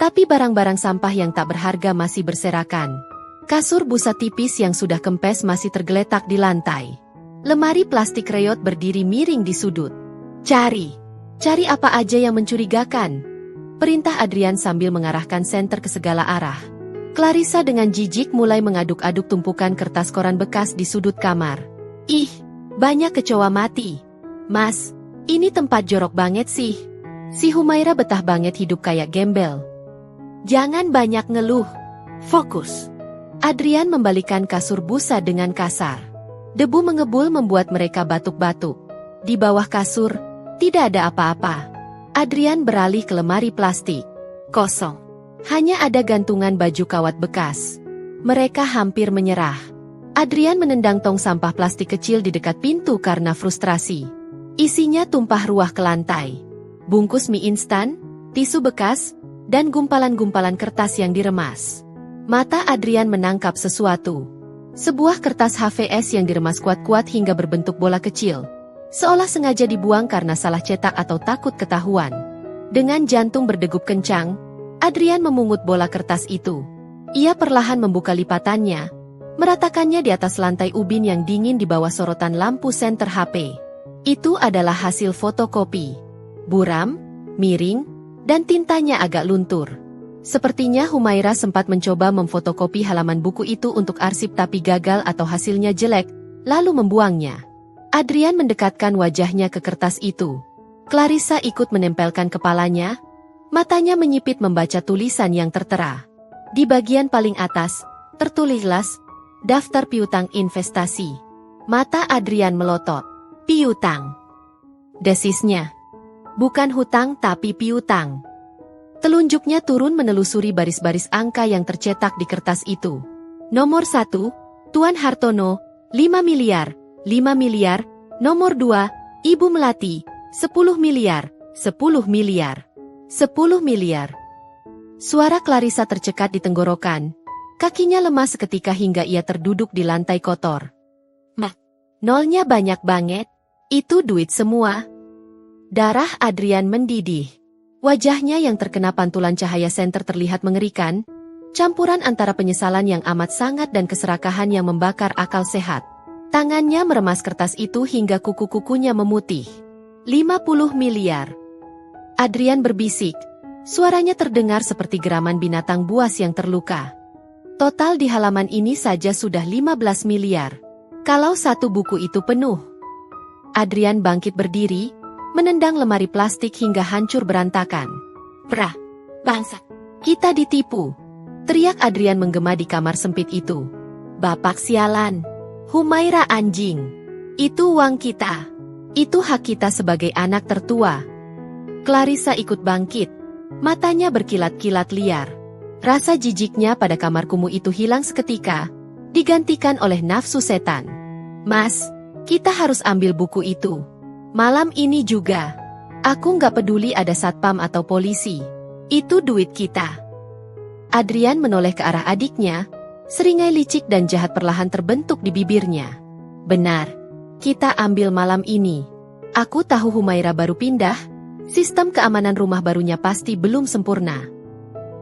tapi barang-barang sampah yang tak berharga masih berserakan. Kasur busa tipis yang sudah kempes masih tergeletak di lantai. Lemari plastik reot berdiri miring di sudut. Cari! Cari apa aja yang mencurigakan. Perintah Adrian sambil mengarahkan senter ke segala arah. Clarissa dengan jijik mulai mengaduk-aduk tumpukan kertas koran bekas di sudut kamar. Ih, banyak kecoa mati. Mas, ini tempat jorok banget sih. Si Humaira betah banget hidup kayak gembel. Jangan banyak ngeluh. Fokus. Adrian membalikan kasur busa dengan kasar. Debu mengebul membuat mereka batuk-batuk. Di bawah kasur, tidak ada apa-apa. Adrian beralih ke lemari plastik. Kosong. Hanya ada gantungan baju kawat bekas. Mereka hampir menyerah. Adrian menendang tong sampah plastik kecil di dekat pintu karena frustrasi. Isinya tumpah ruah ke lantai. Bungkus mie instan, tisu bekas, dan gumpalan-gumpalan kertas yang diremas. Mata Adrian menangkap sesuatu. Sebuah kertas HVS yang diremas kuat-kuat hingga berbentuk bola kecil. Seolah sengaja dibuang karena salah cetak atau takut ketahuan. Dengan jantung berdegup kencang, Adrian memungut bola kertas itu. Ia perlahan membuka lipatannya, meratakannya di atas lantai ubin yang dingin di bawah sorotan lampu senter HP. Itu adalah hasil fotokopi. Buram, miring, dan tintanya agak luntur. Sepertinya Humaira sempat mencoba memfotokopi halaman buku itu untuk arsip tapi gagal atau hasilnya jelek, lalu membuangnya. Adrian mendekatkan wajahnya ke kertas itu. Clarissa ikut menempelkan kepalanya, matanya menyipit membaca tulisan yang tertera. Di bagian paling atas, tertulis, daftar piutang investasi. Mata Adrian melotot. Piutang. Desisnya. Bukan hutang tapi piutang. Telunjuknya turun menelusuri baris-baris angka yang tercetak di kertas itu. Nomor 1, Tuan Hartono, 5 miliar, 5 miliar. Nomor 2, Ibu Melati, 10 miliar, 10 miliar, 10 miliar. Suara Clarissa tercekat di tenggorokan. Kakinya lemas seketika hingga ia terduduk di lantai kotor. Mah, nolnya banyak banget. Itu duit semua. Darah Adrian mendidih. Wajahnya yang terkena pantulan cahaya senter terlihat mengerikan, campuran antara penyesalan yang amat sangat dan keserakahan yang membakar akal sehat. Tangannya meremas kertas itu hingga kuku-kukunya memutih. 50 miliar. Adrian berbisik. Suaranya terdengar seperti geraman binatang buas yang terluka. Total di halaman ini saja sudah 15 miliar. Kalau satu buku itu penuh. Adrian bangkit berdiri, menendang lemari plastik hingga hancur berantakan. Prah, bangsat, kita ditipu. Teriak Adrian menggema di kamar sempit itu. Bapak sialan, Humaira anjing. Itu uang kita. Itu hak kita sebagai anak tertua. Clarissa ikut bangkit. Matanya berkilat-kilat liar. Rasa jijiknya pada kamar kumuh itu hilang seketika, digantikan oleh nafsu setan. Mas, kita harus ambil buku itu. Malam ini juga. Aku nggak peduli ada satpam atau polisi. Itu duit kita. Adrian menoleh ke arah adiknya, seringai licik dan jahat perlahan terbentuk di bibirnya. Benar. Kita ambil malam ini. Aku tahu Humaira baru pindah. Sistem keamanan rumah barunya pasti belum sempurna.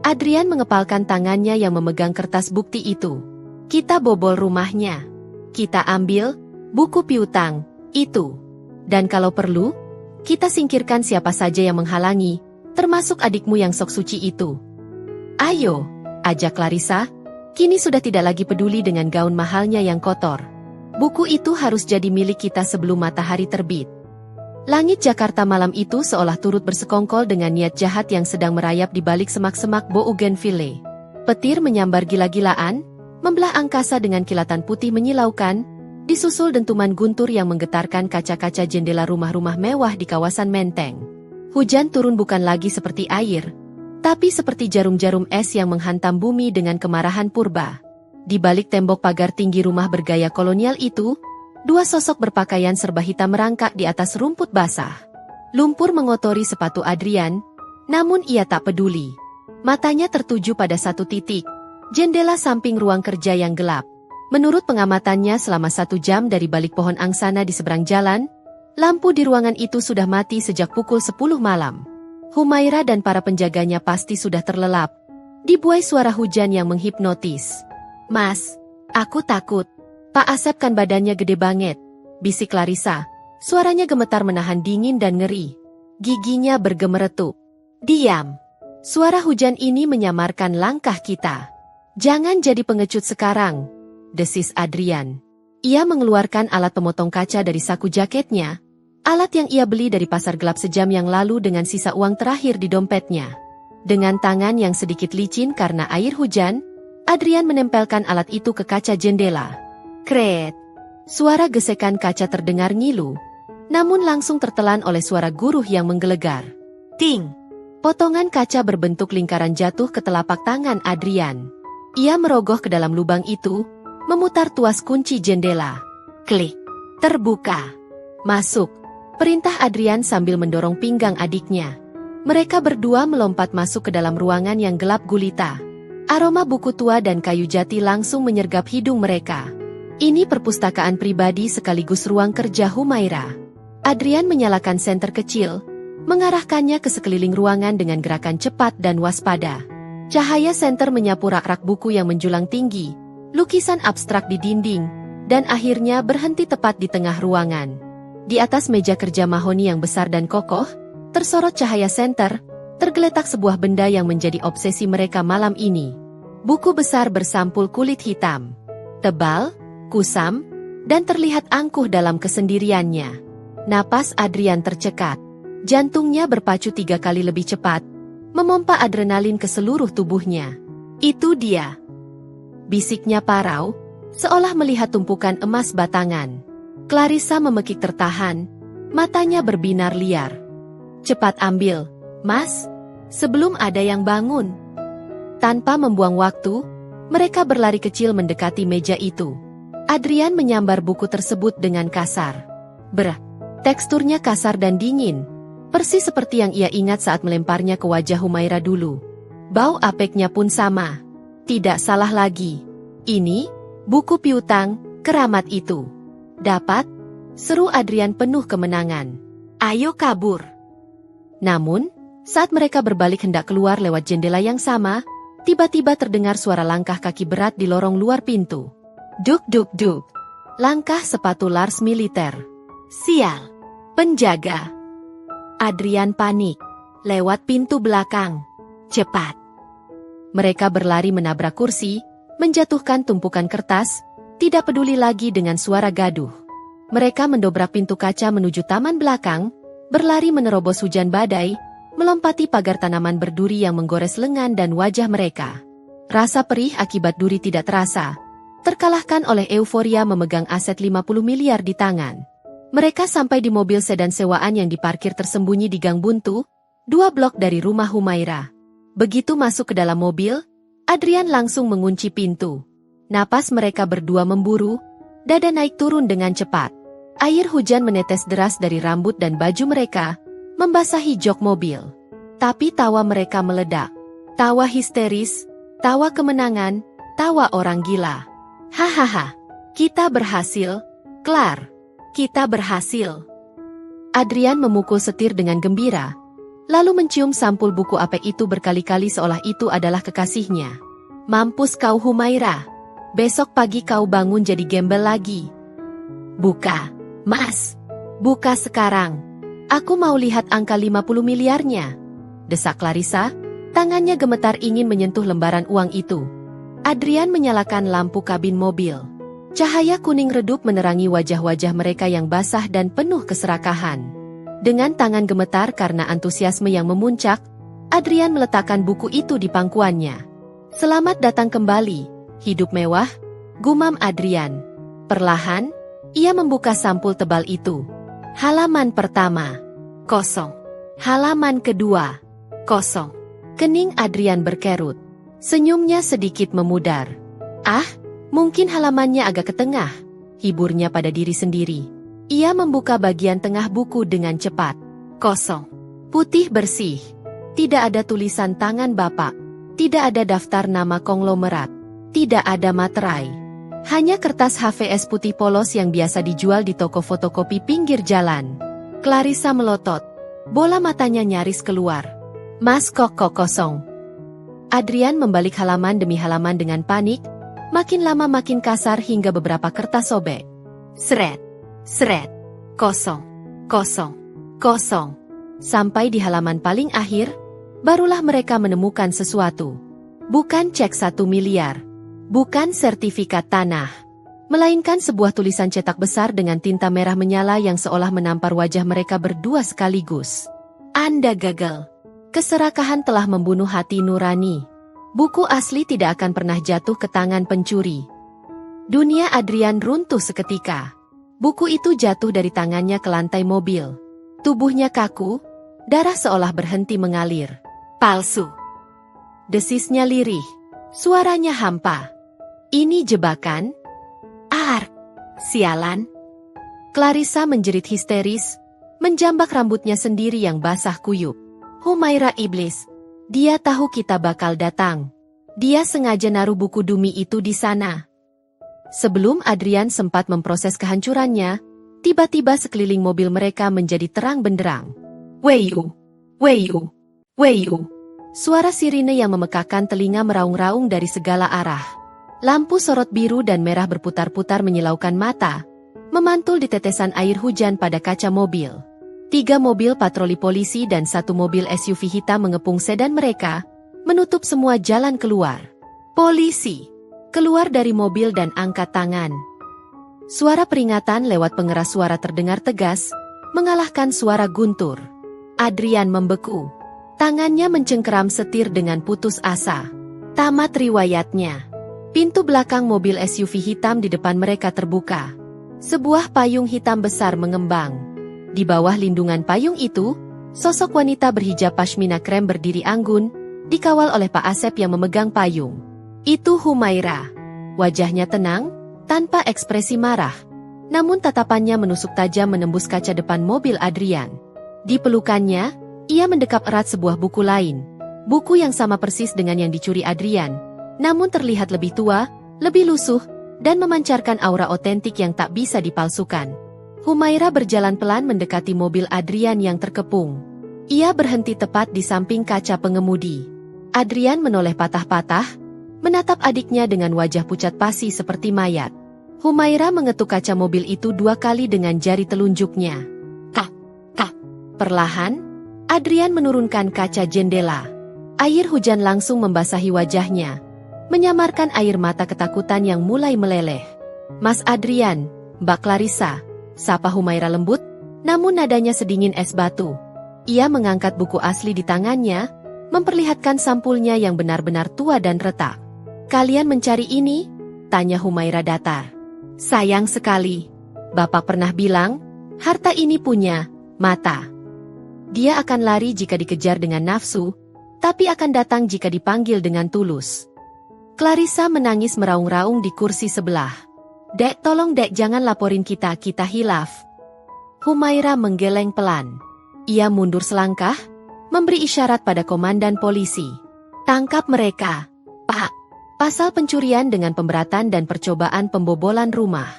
Adrian mengepalkan tangannya yang memegang kertas bukti itu. Kita bobol rumahnya. Kita ambil buku piutang itu. Dan kalau perlu, kita singkirkan siapa saja yang menghalangi, termasuk adikmu yang sok suci itu. Ayo, ajak Clarissa, kini sudah tidak lagi peduli dengan gaun mahalnya yang kotor. Buku itu harus jadi milik kita sebelum matahari terbit. Langit Jakarta malam itu seolah turut bersekongkol dengan niat jahat yang sedang merayap di balik semak-semak Bougainville. Petir menyambar gila-gilaan, membelah angkasa dengan kilatan putih menyilaukan, disusul dentuman guntur yang menggetarkan kaca-kaca jendela rumah-rumah mewah di kawasan Menteng. Hujan turun bukan lagi seperti air, tapi seperti jarum-jarum es yang menghantam bumi dengan kemarahan purba. Di balik tembok pagar tinggi rumah bergaya kolonial itu, dua sosok berpakaian serba hitam merangkak di atas rumput basah. Lumpur mengotori sepatu Adrian, namun ia tak peduli. Matanya tertuju pada satu titik, jendela samping ruang kerja yang gelap. Menurut pengamatannya selama 1 jam dari balik pohon angsana di seberang jalan, lampu di ruangan itu sudah mati sejak pukul 10 malam. Humaira dan para penjaganya pasti sudah terlelap, dibuai suara hujan yang menghipnotis. Mas, aku takut. Pak Asep kan badannya gede banget, bisik Clarissa. Suaranya gemetar menahan dingin dan ngeri. Giginya bergemeretuk. Diam. Suara hujan ini menyamarkan langkah kita. Jangan jadi pengecut sekarang, desis Adrian. Ia mengeluarkan alat pemotong kaca dari saku jaketnya, alat yang ia beli dari pasar gelap sejam yang lalu dengan sisa uang terakhir di dompetnya. Dengan tangan yang sedikit licin karena air hujan, Adrian menempelkan alat itu ke kaca jendela. Kret! Suara gesekan kaca terdengar ngilu, namun langsung tertelan oleh suara guruh yang menggelegar. Ting! Potongan kaca berbentuk lingkaran jatuh ke telapak tangan Adrian. Ia merogoh ke dalam lubang itu, memutar tuas kunci jendela. Klik! Terbuka! Masuk! Perintah Adrian sambil mendorong pinggang adiknya. Mereka berdua melompat masuk ke dalam ruangan yang gelap gulita. Aroma buku tua dan kayu jati langsung menyergap hidung mereka. Ini perpustakaan pribadi sekaligus ruang kerja Humaira. Adrian menyalakan senter kecil, mengarahkannya ke sekeliling ruangan dengan gerakan cepat dan waspada. Cahaya senter menyapu rak-rak buku yang menjulang tinggi, lukisan abstrak di dinding, dan akhirnya berhenti tepat di tengah ruangan. Di atas meja kerja mahoni yang besar dan kokoh, tersorot cahaya senter, tergeletak sebuah benda yang menjadi obsesi mereka malam ini. Buku besar bersampul kulit hitam, tebal, kusam, dan terlihat angkuh dalam kesendiriannya. Napas Adrian tercekat. Jantungnya berpacu 3 kali lebih cepat, memompa adrenalin ke seluruh tubuhnya. Itu dia. Bisiknya parau, seolah melihat tumpukan emas batangan. Clarissa memekik tertahan, matanya berbinar liar. Cepat ambil, Mas, sebelum ada yang bangun. Tanpa membuang waktu, mereka berlari kecil mendekati meja itu. Adrian menyambar buku tersebut dengan kasar. Teksturnya kasar dan dingin. Persis seperti yang ia ingat saat melemparnya ke wajah Humaira dulu. Bau apeknya pun sama. Tidak salah lagi. Ini, buku piutang, keramat itu. Dapat? Seru Adrian penuh kemenangan. Ayo kabur. Namun, saat mereka berbalik hendak keluar lewat jendela yang sama, tiba-tiba terdengar suara langkah kaki berat di lorong luar pintu. Duk duk duk. Langkah sepatu Lars militer. Sial. Penjaga. Adrian panik. Lewat pintu belakang. Cepat. Mereka berlari menabrak kursi, menjatuhkan tumpukan kertas, tidak peduli lagi dengan suara gaduh. Mereka mendobrak pintu kaca menuju taman belakang, berlari menerobos hujan badai, melompati pagar tanaman berduri yang menggores lengan dan wajah mereka. Rasa perih akibat duri tidak terasa, terkalahkan oleh euforia memegang aset 50 miliar di tangan. Mereka sampai di mobil sedan sewaan yang diparkir tersembunyi di gang buntu, 2 blok dari rumah Humaira. Begitu masuk ke dalam mobil, Adrian langsung mengunci pintu. Napas mereka berdua memburu, dada naik turun dengan cepat. Air hujan menetes deras dari rambut dan baju mereka, membasahi jok mobil. Tapi tawa mereka meledak. Tawa histeris, tawa kemenangan, tawa orang gila. Hahaha, kita berhasil, Clar. Kita berhasil. Adrian memukul setir dengan gembira, lalu mencium sampul buku apek itu berkali-kali seolah itu adalah kekasihnya. Mampus kau Humaira. Besok pagi kau bangun jadi gembel lagi. Buka, Mas. Buka sekarang. Aku mau lihat angka 50 miliarnya. Desak Clarissa, tangannya gemetar ingin menyentuh lembaran uang itu. Adrian menyalakan lampu kabin mobil. Cahaya kuning redup menerangi wajah-wajah mereka yang basah dan penuh keserakahan. Dengan tangan gemetar karena antusiasme yang memuncak, Adrian meletakkan buku itu di pangkuannya. Selamat datang kembali, hidup mewah, gumam Adrian. Perlahan, ia membuka sampul tebal itu. Halaman pertama, kosong. Halaman kedua, kosong. Kening Adrian berkerut. Senyumnya sedikit memudar. Mungkin halamannya agak ke tengah, hiburnya pada diri sendiri. Ia membuka bagian tengah buku dengan cepat. Kosong. Putih bersih. Tidak ada tulisan tangan bapak. Tidak ada daftar nama konglomerat. Tidak ada materai. Hanya kertas HVS putih polos yang biasa dijual di toko fotokopi pinggir jalan. Clarissa melotot. Bola matanya nyaris keluar. Mas kok kosong. Adrian membalik halaman demi halaman dengan panik. Makin lama makin kasar hingga beberapa kertas sobek. Seret, seret, kosong, kosong, kosong. Sampai di halaman paling akhir, barulah mereka menemukan sesuatu. Bukan cek 1 miliar. Bukan sertifikat tanah. Melainkan sebuah tulisan cetak besar dengan tinta merah menyala yang seolah menampar wajah mereka berdua sekaligus. Anda gagal. Keserakahan telah membunuh hati nurani. Buku asli tidak akan pernah jatuh ke tangan pencuri. Dunia Adrian runtuh seketika. Buku itu jatuh dari tangannya ke lantai mobil. Tubuhnya kaku, darah seolah berhenti mengalir. Palsu. Desisnya lirih. Suaranya hampa. Ini jebakan? Sialan. Clarissa menjerit histeris, menjambak rambutnya sendiri yang basah kuyup. Humaira iblis. Dia tahu kita bakal datang. Dia sengaja naruh buku Dumi itu di sana. Sebelum Adrian sempat memproses kehancurannya, tiba-tiba sekeliling mobil mereka menjadi terang benderang. Weyu, weyu, weyu. Suara sirine yang memekakkan telinga meraung-raung dari segala arah. Lampu sorot biru dan merah berputar-putar menyilaukan mata, memantul di tetesan air hujan pada kaca mobil. 3 mobil patroli polisi dan 1 mobil SUV hitam mengepung sedan mereka, menutup semua jalan keluar. Polisi! Keluar dari mobil dan angkat tangan. Suara peringatan lewat pengeras suara terdengar tegas, mengalahkan suara guntur. Adrian membeku. Tangannya mencengkeram setir dengan putus asa. Tamat riwayatnya. Pintu belakang mobil SUV hitam di depan mereka terbuka. Sebuah payung hitam besar mengembang. Di bawah lindungan payung itu, sosok wanita berhijab pashmina krem berdiri anggun, dikawal oleh Pak Asep yang memegang payung. Itu Humaira. Wajahnya tenang, tanpa ekspresi marah. Namun tatapannya menusuk tajam menembus kaca depan mobil Adrian. Di pelukannya, ia mendekap erat sebuah buku lain. Buku yang sama persis dengan yang dicuri Adrian. Namun terlihat lebih tua, lebih lusuh, dan memancarkan aura otentik yang tak bisa dipalsukan. Humaira berjalan pelan mendekati mobil Adrian yang terkepung. Ia berhenti tepat di samping kaca pengemudi. Adrian menoleh patah-patah, menatap adiknya dengan wajah pucat pasi seperti mayat. Humaira mengetuk kaca mobil itu 2 kali dengan jari telunjuknya. Kak. Perlahan, Adrian menurunkan kaca jendela. Air hujan langsung membasahi wajahnya, menyamarkan air mata ketakutan yang mulai meleleh. Mas Adrian, Mbak Clarissa, sapa Humaira lembut, namun nadanya sedingin es batu. Ia mengangkat buku asli di tangannya, memperlihatkan sampulnya yang benar-benar tua dan retak. Kalian mencari ini? Tanya Humaira datar. Sayang sekali. Bapak pernah bilang, harta ini punya mata. Dia akan lari jika dikejar dengan nafsu, tapi akan datang jika dipanggil dengan tulus. Clarissa menangis meraung-raung di kursi sebelah. Dek, tolong dek, jangan laporin kita hilaf. Humaira menggeleng pelan. Ia mundur selangkah, memberi isyarat pada komandan polisi. Tangkap mereka, Pak. Pasal pencurian dengan pemberatan dan percobaan pembobolan rumah.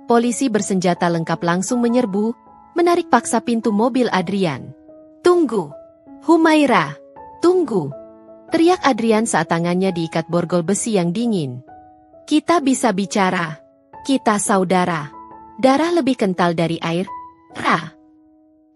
Polisi bersenjata lengkap langsung menyerbu, menarik paksa pintu mobil Adrian. Tunggu! Humaira! Tunggu! Teriak Adrian saat tangannya diikat borgol besi yang dingin. Kita bisa bicara. Kita saudara. Darah lebih kental dari air.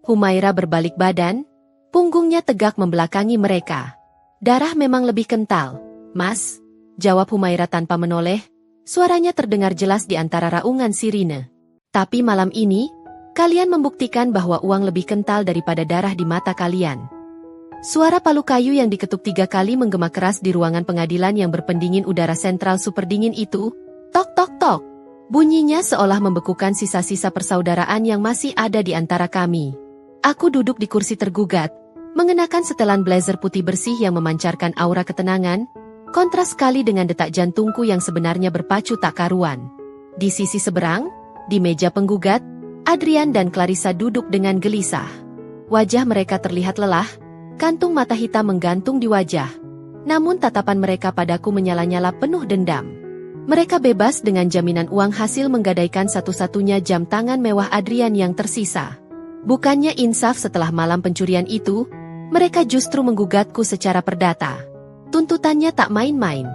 Humaira berbalik badan, punggungnya tegak membelakangi mereka. Darah memang lebih kental, Mas, jawab Humaira tanpa menoleh. Suaranya terdengar jelas di antara raungan sirine. Tapi malam ini, kalian membuktikan bahwa uang lebih kental daripada darah di mata kalian. Suara palu kayu yang diketuk 3 kali menggema keras di ruangan pengadilan yang berpendingin udara sentral super dingin itu. Tok tok tok. Bunyinya seolah membekukan sisa-sisa persaudaraan yang masih ada di antara kami. Aku duduk di kursi tergugat, mengenakan setelan blazer putih bersih yang memancarkan aura ketenangan, kontras sekali dengan detak jantungku yang sebenarnya berpacu tak karuan. Di sisi seberang, di meja penggugat, Adrian dan Clarissa duduk dengan gelisah. Wajah mereka terlihat lelah, kantung mata hitam menggantung di wajah. Namun tatapan mereka padaku menyala-nyala penuh dendam. Mereka bebas dengan jaminan uang hasil menggadaikan satu-satunya jam tangan mewah Adrian yang tersisa. Bukannya insaf setelah malam pencurian itu, mereka justru menggugatku secara perdata. Tuntutannya tak main-main.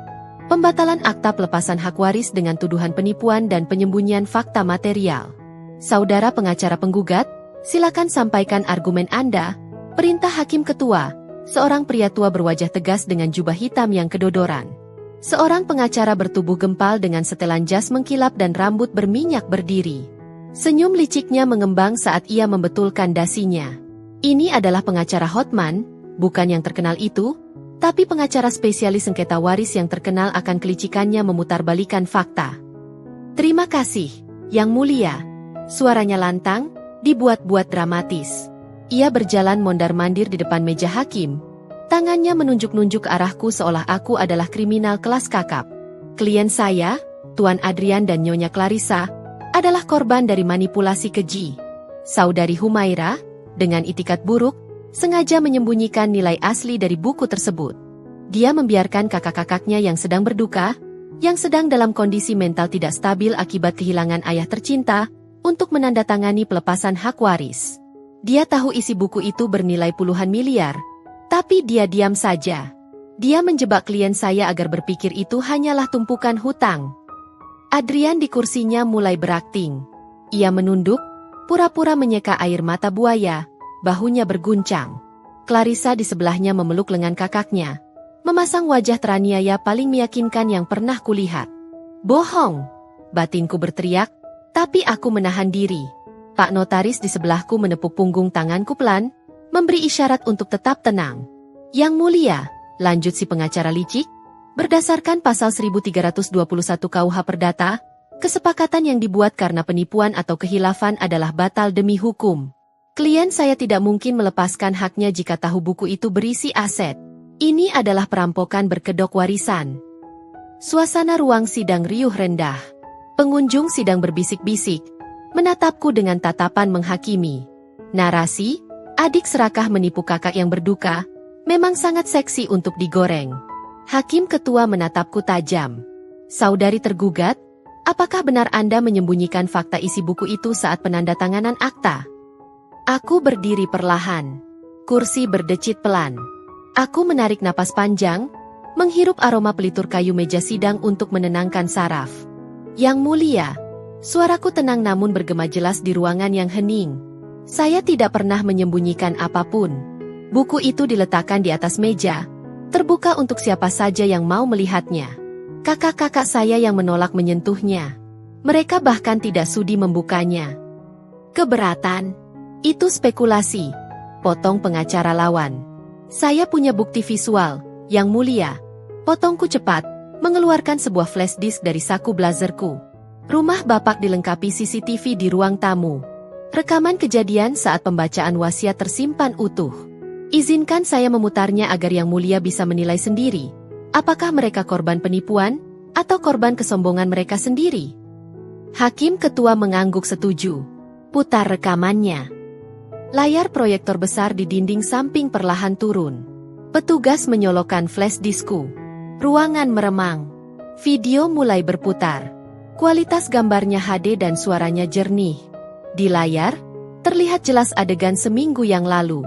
Pembatalan akta pelepasan hak waris dengan tuduhan penipuan dan penyembunyian fakta material. Saudara pengacara penggugat, silakan sampaikan argumen Anda, Perintah Hakim Ketua, seorang pria tua berwajah tegas dengan jubah hitam yang kedodoran. Seorang pengacara bertubuh gempal dengan setelan jas mengkilap dan rambut berminyak berdiri. Senyum liciknya mengembang saat ia membetulkan dasinya. Ini adalah pengacara Hotman, bukan yang terkenal itu, tapi pengacara spesialis sengketa waris yang terkenal akan kelicikannya memutarbalikan fakta. Terima kasih, Yang Mulia. Suaranya lantang, dibuat-buat dramatis. Ia berjalan mondar-mandir di depan meja hakim. Tangannya menunjuk-nunjuk ke arahku seolah aku adalah kriminal kelas kakap. Klien saya, Tuan Adrian dan Nyonya Clarissa, adalah korban dari manipulasi keji. Saudari Humaira, dengan itikat buruk, sengaja menyembunyikan nilai asli dari buku tersebut. Dia membiarkan kakak-kakaknya yang sedang berduka, yang sedang dalam kondisi mental tidak stabil akibat kehilangan ayah tercinta, untuk menandatangani pelepasan hak waris. Dia tahu isi buku itu bernilai puluhan miliar, tapi dia diam saja. Dia menjebak klien saya agar berpikir itu hanyalah tumpukan hutang. Adrian di kursinya mulai berakting. Ia menunduk, pura-pura menyeka air mata buaya, bahunya berguncang. Clarissa di sebelahnya memeluk lengan kakaknya, memasang wajah teraniaya paling meyakinkan yang pernah kulihat. Bohong! Batinku berteriak, tapi aku menahan diri. Pak Notaris di sebelahku menepuk punggung tanganku pelan, memberi isyarat untuk tetap tenang. Yang Mulia, lanjut si pengacara licik, berdasarkan pasal 1321 KUH Perdata, kesepakatan yang dibuat karena penipuan atau kehilafan adalah batal demi hukum. Klien saya tidak mungkin melepaskan haknya jika tahu buku itu berisi aset. Ini adalah perampokan berkedok warisan. Suasana ruang sidang riuh rendah. Pengunjung sidang berbisik-bisik, menatapku dengan tatapan menghakimi. Narasi, adik serakah menipu kakak yang berduka, memang sangat seksi untuk digoreng. Hakim Ketua menatapku tajam. Saudari tergugat, apakah benar Anda menyembunyikan fakta isi buku itu saat penandatanganan akta? Aku berdiri perlahan. Kursi berdecit pelan. Aku menarik napas panjang, menghirup aroma pelitur kayu meja sidang untuk menenangkan saraf. Yang Mulia, suaraku tenang namun bergema jelas di ruangan yang hening. Saya tidak pernah menyembunyikan apapun. Buku itu diletakkan di atas meja, terbuka untuk siapa saja yang mau melihatnya. Kakak-kakak saya yang menolak menyentuhnya. Mereka bahkan tidak sudi membukanya. Keberatan. Itu spekulasi, potong pengacara lawan. Saya punya bukti visual, Yang Mulia. Potongku cepat, mengeluarkan sebuah flash disk dari saku blazerku. Rumah Bapak dilengkapi CCTV di ruang tamu. Rekaman kejadian saat pembacaan wasiat tersimpan utuh. Izinkan saya memutarnya agar Yang Mulia bisa menilai sendiri, apakah mereka korban penipuan, atau korban kesombongan mereka sendiri. Hakim Ketua mengangguk setuju. Putar rekamannya. Layar proyektor besar di dinding samping perlahan turun. Petugas menyolokkan flash diskku. Ruangan meremang. Video mulai berputar. Kualitas gambarnya HD dan suaranya jernih. Di layar, terlihat jelas adegan seminggu yang lalu.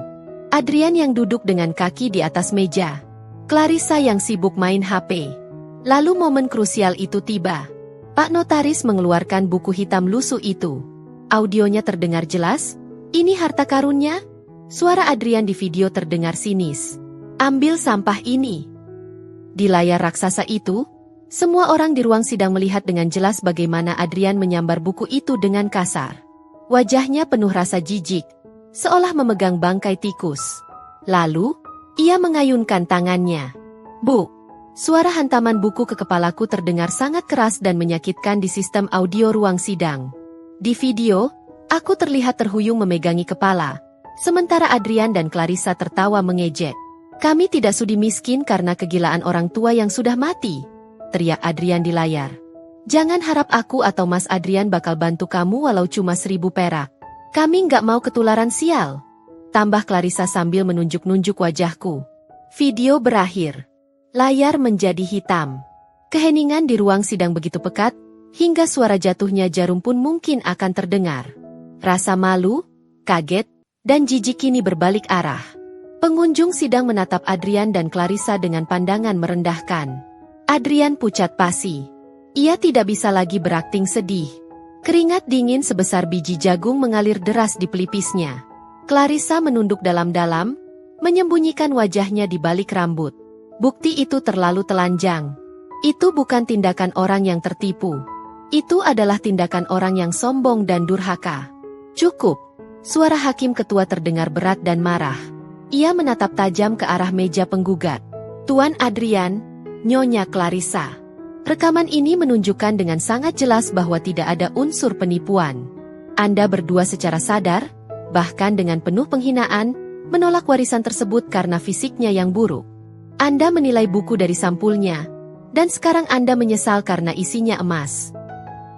Adrian yang duduk dengan kaki di atas meja. Clarissa yang sibuk main HP. Lalu momen krusial itu tiba. Pak Notaris mengeluarkan buku hitam lusuh itu. Audionya terdengar jelas. Ini harta karunnya? Suara Adrian di video terdengar sinis. Ambil sampah ini. Di layar raksasa itu, semua orang di ruang sidang melihat dengan jelas bagaimana Adrian menyambar buku itu dengan kasar. Wajahnya penuh rasa jijik, seolah memegang bangkai tikus. Lalu, ia mengayunkan tangannya. Bu, suara hantaman buku ke kepalaku terdengar sangat keras dan menyakitkan di sistem audio ruang sidang. Di video, aku terlihat terhuyung memegangi kepala, sementara Adrian dan Clarissa tertawa mengejek. Kami tidak sudi miskin karena kegilaan orang tua yang sudah mati, teriak Adrian di layar. Jangan harap aku atau Mas Adrian bakal bantu kamu walau cuma 1000 perak. Kami nggak mau ketularan sial, tambah Clarissa sambil menunjuk-nunjuk wajahku. Video berakhir. Layar menjadi hitam. Keheningan di ruang sidang begitu pekat, hingga suara jatuhnya jarum pun mungkin akan terdengar. Rasa malu, kaget, dan jijik kini berbalik arah. Pengunjung sidang menatap Adrian dan Clarissa dengan pandangan merendahkan. Adrian pucat pasi. Ia tidak bisa lagi berakting sedih. Keringat dingin sebesar biji jagung mengalir deras di pelipisnya. Clarissa menunduk dalam-dalam, menyembunyikan wajahnya di balik rambut. Bukti itu terlalu telanjang. Itu bukan tindakan orang yang tertipu. Itu adalah tindakan orang yang sombong dan durhaka. Cukup. Suara hakim ketua terdengar berat dan marah. Ia menatap tajam ke arah meja penggugat. Tuan Adrian, Nyonya Clarissa. Rekaman ini menunjukkan dengan sangat jelas bahwa tidak ada unsur penipuan. Anda berdua secara sadar, bahkan dengan penuh penghinaan, menolak warisan tersebut karena fisiknya yang buruk. Anda menilai buku dari sampulnya, dan sekarang Anda menyesal karena isinya emas.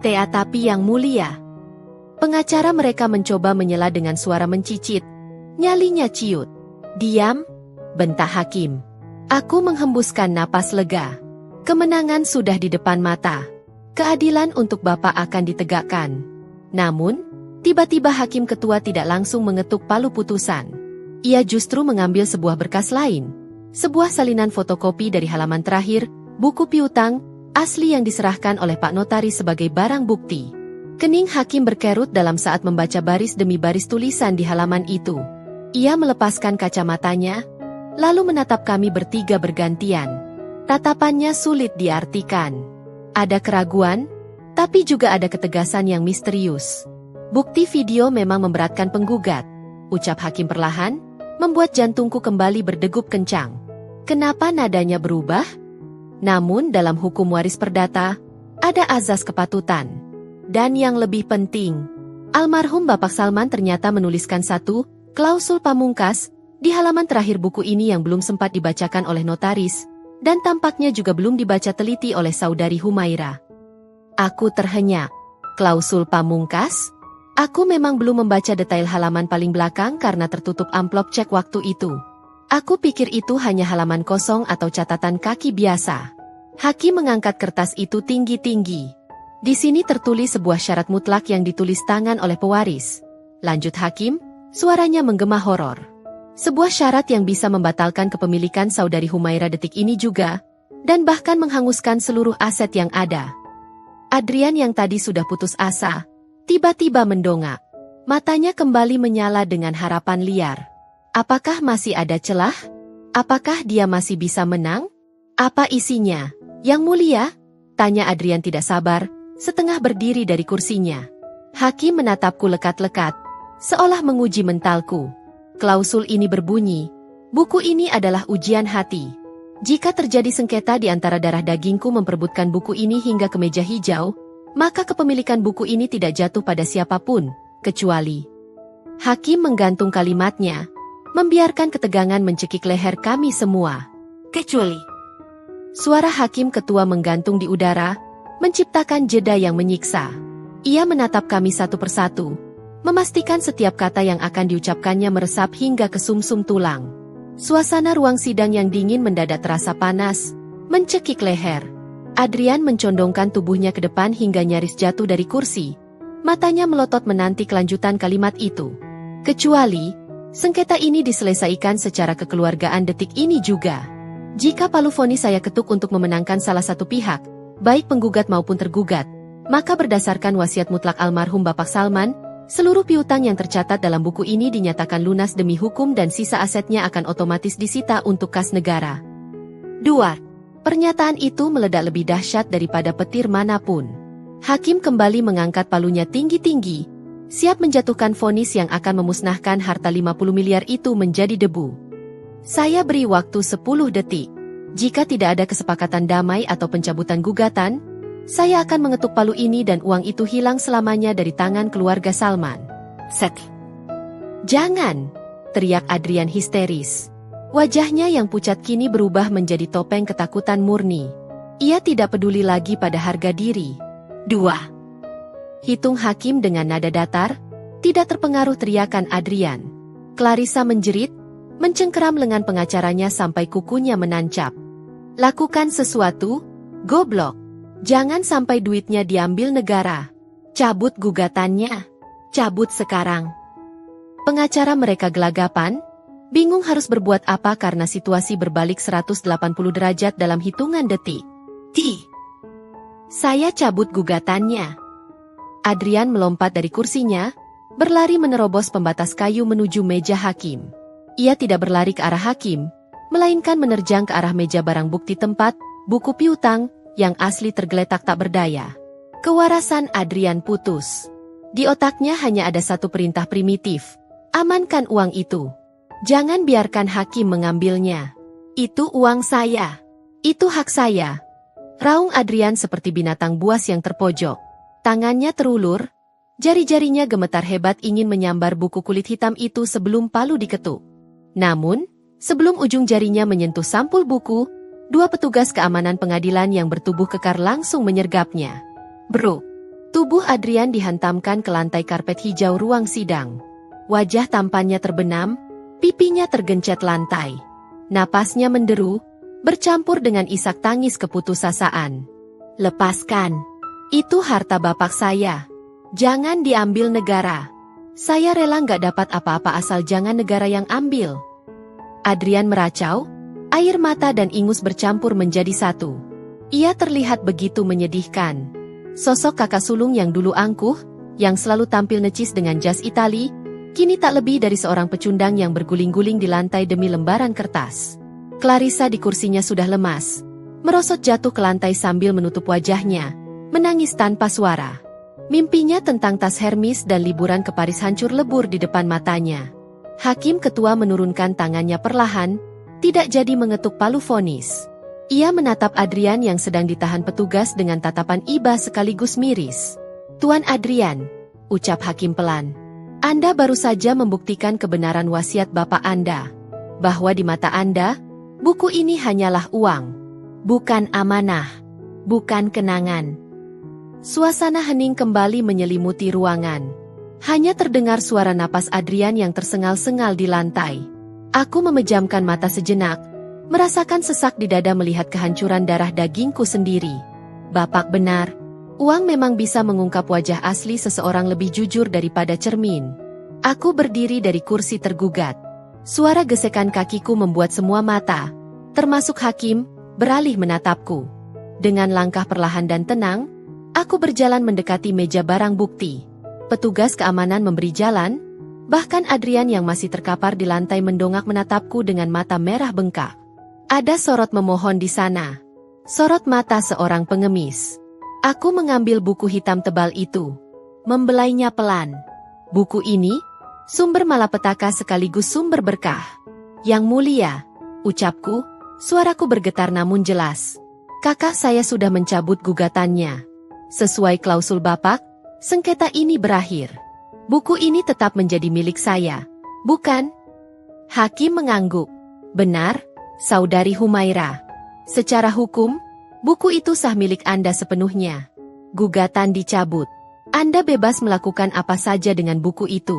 Tapi yang mulia. Pengacara mereka mencoba menyela dengan suara mencicit. Nyalinya ciut. Diam, bentak hakim. Aku menghembuskan napas lega. Kemenangan sudah di depan mata. Keadilan untuk Bapak akan ditegakkan. Namun, tiba-tiba hakim ketua tidak langsung mengetuk palu putusan. Ia justru mengambil sebuah berkas lain. Sebuah salinan fotokopi dari halaman terakhir, buku piutang, asli yang diserahkan oleh Pak Notaris sebagai barang bukti. Kening hakim berkerut dalam saat membaca baris demi baris tulisan di halaman itu. Ia melepaskan kacamatanya, lalu menatap kami bertiga bergantian. Tatapannya sulit diartikan. Ada keraguan, tapi juga ada ketegasan yang misterius. Bukti video memang memberatkan penggugat, ucap hakim perlahan, membuat jantungku kembali berdegup kencang. Kenapa nadanya berubah? Namun dalam hukum waris perdata, ada azas kepatutan. Dan yang lebih penting, almarhum Bapak Salman ternyata menuliskan satu klausul pamungkas di halaman terakhir buku ini yang belum sempat dibacakan oleh notaris, dan tampaknya juga belum dibaca teliti oleh saudari Humaira. Aku terhenyak. Klausul pamungkas? Aku memang belum membaca detail halaman paling belakang karena tertutup amplop cek waktu itu. Aku pikir itu hanya halaman kosong atau catatan kaki biasa. Hakim mengangkat kertas itu tinggi-tinggi. Di sini tertulis sebuah syarat mutlak yang ditulis tangan oleh pewaris. Lanjut hakim, suaranya menggema horor. Sebuah syarat yang bisa membatalkan kepemilikan saudari Humaira detik ini juga, dan bahkan menghanguskan seluruh aset yang ada. Adrian yang tadi sudah putus asa, tiba-tiba mendongak. Matanya kembali menyala dengan harapan liar. Apakah masih ada celah? Apakah dia masih bisa menang? Apa isinya? Yang mulia? Tanya Adrian tidak sabar, setengah berdiri dari kursinya. Hakim menatapku lekat-lekat, seolah menguji mentalku. Klausul ini berbunyi, buku ini adalah ujian hati. Jika terjadi sengketa di antara darah dagingku memperebutkan buku ini hingga ke meja hijau, maka kepemilikan buku ini tidak jatuh pada siapapun, kecuali. Hakim menggantung kalimatnya, membiarkan ketegangan mencekik leher kami semua. Kecuali. Suara hakim ketua menggantung di udara, menciptakan jeda yang menyiksa. Ia menatap kami satu persatu, memastikan setiap kata yang akan diucapkannya meresap hingga ke sumsum tulang. Suasana ruang sidang yang dingin mendadak terasa panas, mencekik leher. Adrian mencondongkan tubuhnya ke depan hingga nyaris jatuh dari kursi. Matanya melotot menanti kelanjutan kalimat itu. Kecuali, sengketa ini diselesaikan secara kekeluargaan detik ini juga. Jika palu vonis saya ketuk untuk memenangkan salah satu pihak, baik penggugat maupun tergugat, maka berdasarkan wasiat mutlak almarhum Bapak Salman, seluruh piutang yang tercatat dalam buku ini dinyatakan lunas demi hukum dan sisa asetnya akan otomatis disita untuk kas negara. 2. Pernyataan itu meledak lebih dahsyat daripada petir manapun. Hakim kembali mengangkat palunya tinggi-tinggi, siap menjatuhkan vonis yang akan memusnahkan harta 50 miliar itu menjadi debu. Saya beri waktu 10 detik. Jika tidak ada kesepakatan damai atau pencabutan gugatan, saya akan mengetuk palu ini dan uang itu hilang selamanya dari tangan keluarga Salman. Set. Jangan, teriak Adrian histeris. Wajahnya yang pucat kini berubah menjadi topeng ketakutan murni. Ia tidak peduli lagi pada harga diri. 2. Hitung hakim dengan nada datar, tidak terpengaruh teriakan Adrian. Clarissa menjerit, mencengkeram lengan pengacaranya sampai kukunya menancap. Lakukan sesuatu, goblok. Jangan sampai duitnya diambil negara. Cabut gugatannya. Cabut sekarang. Pengacara mereka gelagapan, bingung harus berbuat apa karena situasi berbalik 180 derajat dalam hitungan detik. Saya cabut gugatannya. Adrian melompat dari kursinya, berlari menerobos pembatas kayu menuju meja hakim. Ia tidak berlari ke arah hakim, melainkan menerjang ke arah meja barang bukti tempat buku piutang yang asli tergeletak tak berdaya. Kewarasan Adrian putus. Di otaknya hanya ada satu perintah primitif. Amankan uang itu. Jangan biarkan hakim mengambilnya. Itu uang saya. Itu hak saya. Raung Adrian seperti binatang buas yang terpojok. Tangannya terulur, jari-jarinya gemetar hebat ingin menyambar buku kulit hitam itu sebelum palu diketuk. Namun, sebelum ujung jarinya menyentuh sampul buku, dua petugas keamanan pengadilan yang bertubuh kekar langsung menyergapnya. Bruk! Tubuh Adrian dihantamkan ke lantai karpet hijau ruang sidang. Wajah tampannya terbenam, pipinya tergencet lantai. Napasnya menderu, bercampur dengan isak tangis keputusasaan. Lepaskan. Itu harta bapak saya. Jangan diambil negara. Saya rela nggak dapat apa-apa asal jangan negara yang ambil. Adrian meracau, air mata dan ingus bercampur menjadi satu. Ia terlihat begitu menyedihkan. Sosok kakak sulung yang dulu angkuh, yang selalu tampil necis dengan jas Itali, kini tak lebih dari seorang pecundang yang berguling-guling di lantai demi lembaran kertas. Clarissa di kursinya sudah lemas, merosot jatuh ke lantai sambil menutup wajahnya, menangis tanpa suara. Mimpinya tentang tas Hermes dan liburan ke Paris hancur lebur di depan matanya. Hakim ketua menurunkan tangannya perlahan, tidak jadi mengetuk palu vonis. Ia menatap Adrian yang sedang ditahan petugas dengan tatapan iba sekaligus miris. Tuan Adrian, ucap hakim pelan. Anda baru saja membuktikan kebenaran wasiat bapak Anda. Bahwa di mata Anda, buku ini hanyalah uang. Bukan amanah. Bukan kenangan. Suasana hening kembali menyelimuti ruangan. Hanya terdengar suara napas Adrian yang tersengal-sengal di lantai. Aku memejamkan mata sejenak, merasakan sesak di dada melihat kehancuran darah dagingku sendiri. Bapak benar, uang memang bisa mengungkap wajah asli seseorang lebih jujur daripada cermin. Aku berdiri dari kursi tergugat. Suara gesekan kakiku membuat semua mata, termasuk hakim, beralih menatapku. Dengan langkah perlahan dan tenang, aku berjalan mendekati meja barang bukti. Petugas keamanan memberi jalan, bahkan Adrian yang masih terkapar di lantai mendongak menatapku dengan mata merah bengkak. Ada sorot memohon di sana. Sorot mata seorang pengemis. Aku mengambil buku hitam tebal itu. Membelainya pelan. Buku ini, sumber malapetaka sekaligus sumber berkah. Yang mulia, ucapku, suaraku bergetar namun jelas. Kakak saya sudah mencabut gugatannya. Sesuai klausul bapak, sengketa ini berakhir. Buku ini tetap menjadi milik saya. Bukan? Hakim mengangguk. Benar, Saudari Humaira. Secara hukum, buku itu sah milik Anda sepenuhnya. Gugatan dicabut. Anda bebas melakukan apa saja dengan buku itu.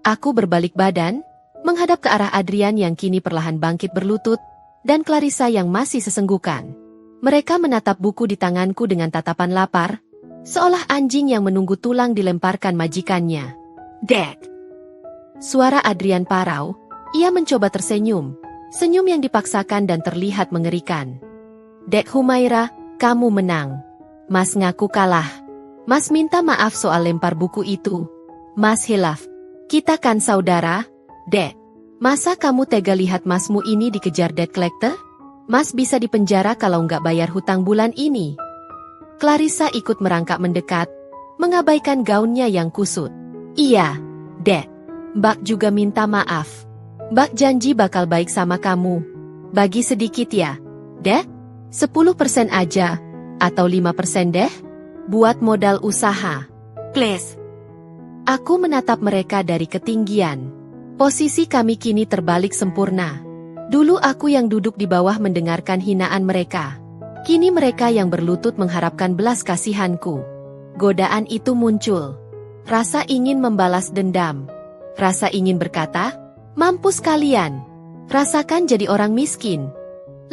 Aku berbalik badan, menghadap ke arah Adrian yang kini perlahan bangkit berlutut, dan Clarissa yang masih sesenggukan. Mereka menatap buku di tanganku dengan tatapan lapar, seolah anjing yang menunggu tulang dilemparkan majikannya. Dek! Suara Adrian parau, ia mencoba tersenyum. Senyum yang dipaksakan dan terlihat mengerikan. Dek Humaira, kamu menang. Mas ngaku kalah. Mas minta maaf soal lempar buku itu. Mas hilaf. Kita kan saudara, Dek. Masa kamu tega lihat masmu ini dikejar debt collector? Mas bisa dipenjara kalau nggak bayar hutang bulan ini. Clarissa ikut merangkak mendekat, mengabaikan gaunnya yang kusut. Iya, Dek. Mbak juga minta maaf. Mbak janji bakal baik sama kamu. Bagi sedikit ya, Dek? 10% aja, atau 5% deh? Buat modal usaha. Please. Aku menatap mereka dari ketinggian. Posisi kami kini terbalik sempurna. Dulu aku yang duduk di bawah mendengarkan hinaan mereka. Kini mereka yang berlutut mengharapkan belas kasihanku. Godaan itu muncul. Rasa ingin membalas dendam. Rasa ingin berkata, mampus kalian. Rasakan jadi orang miskin.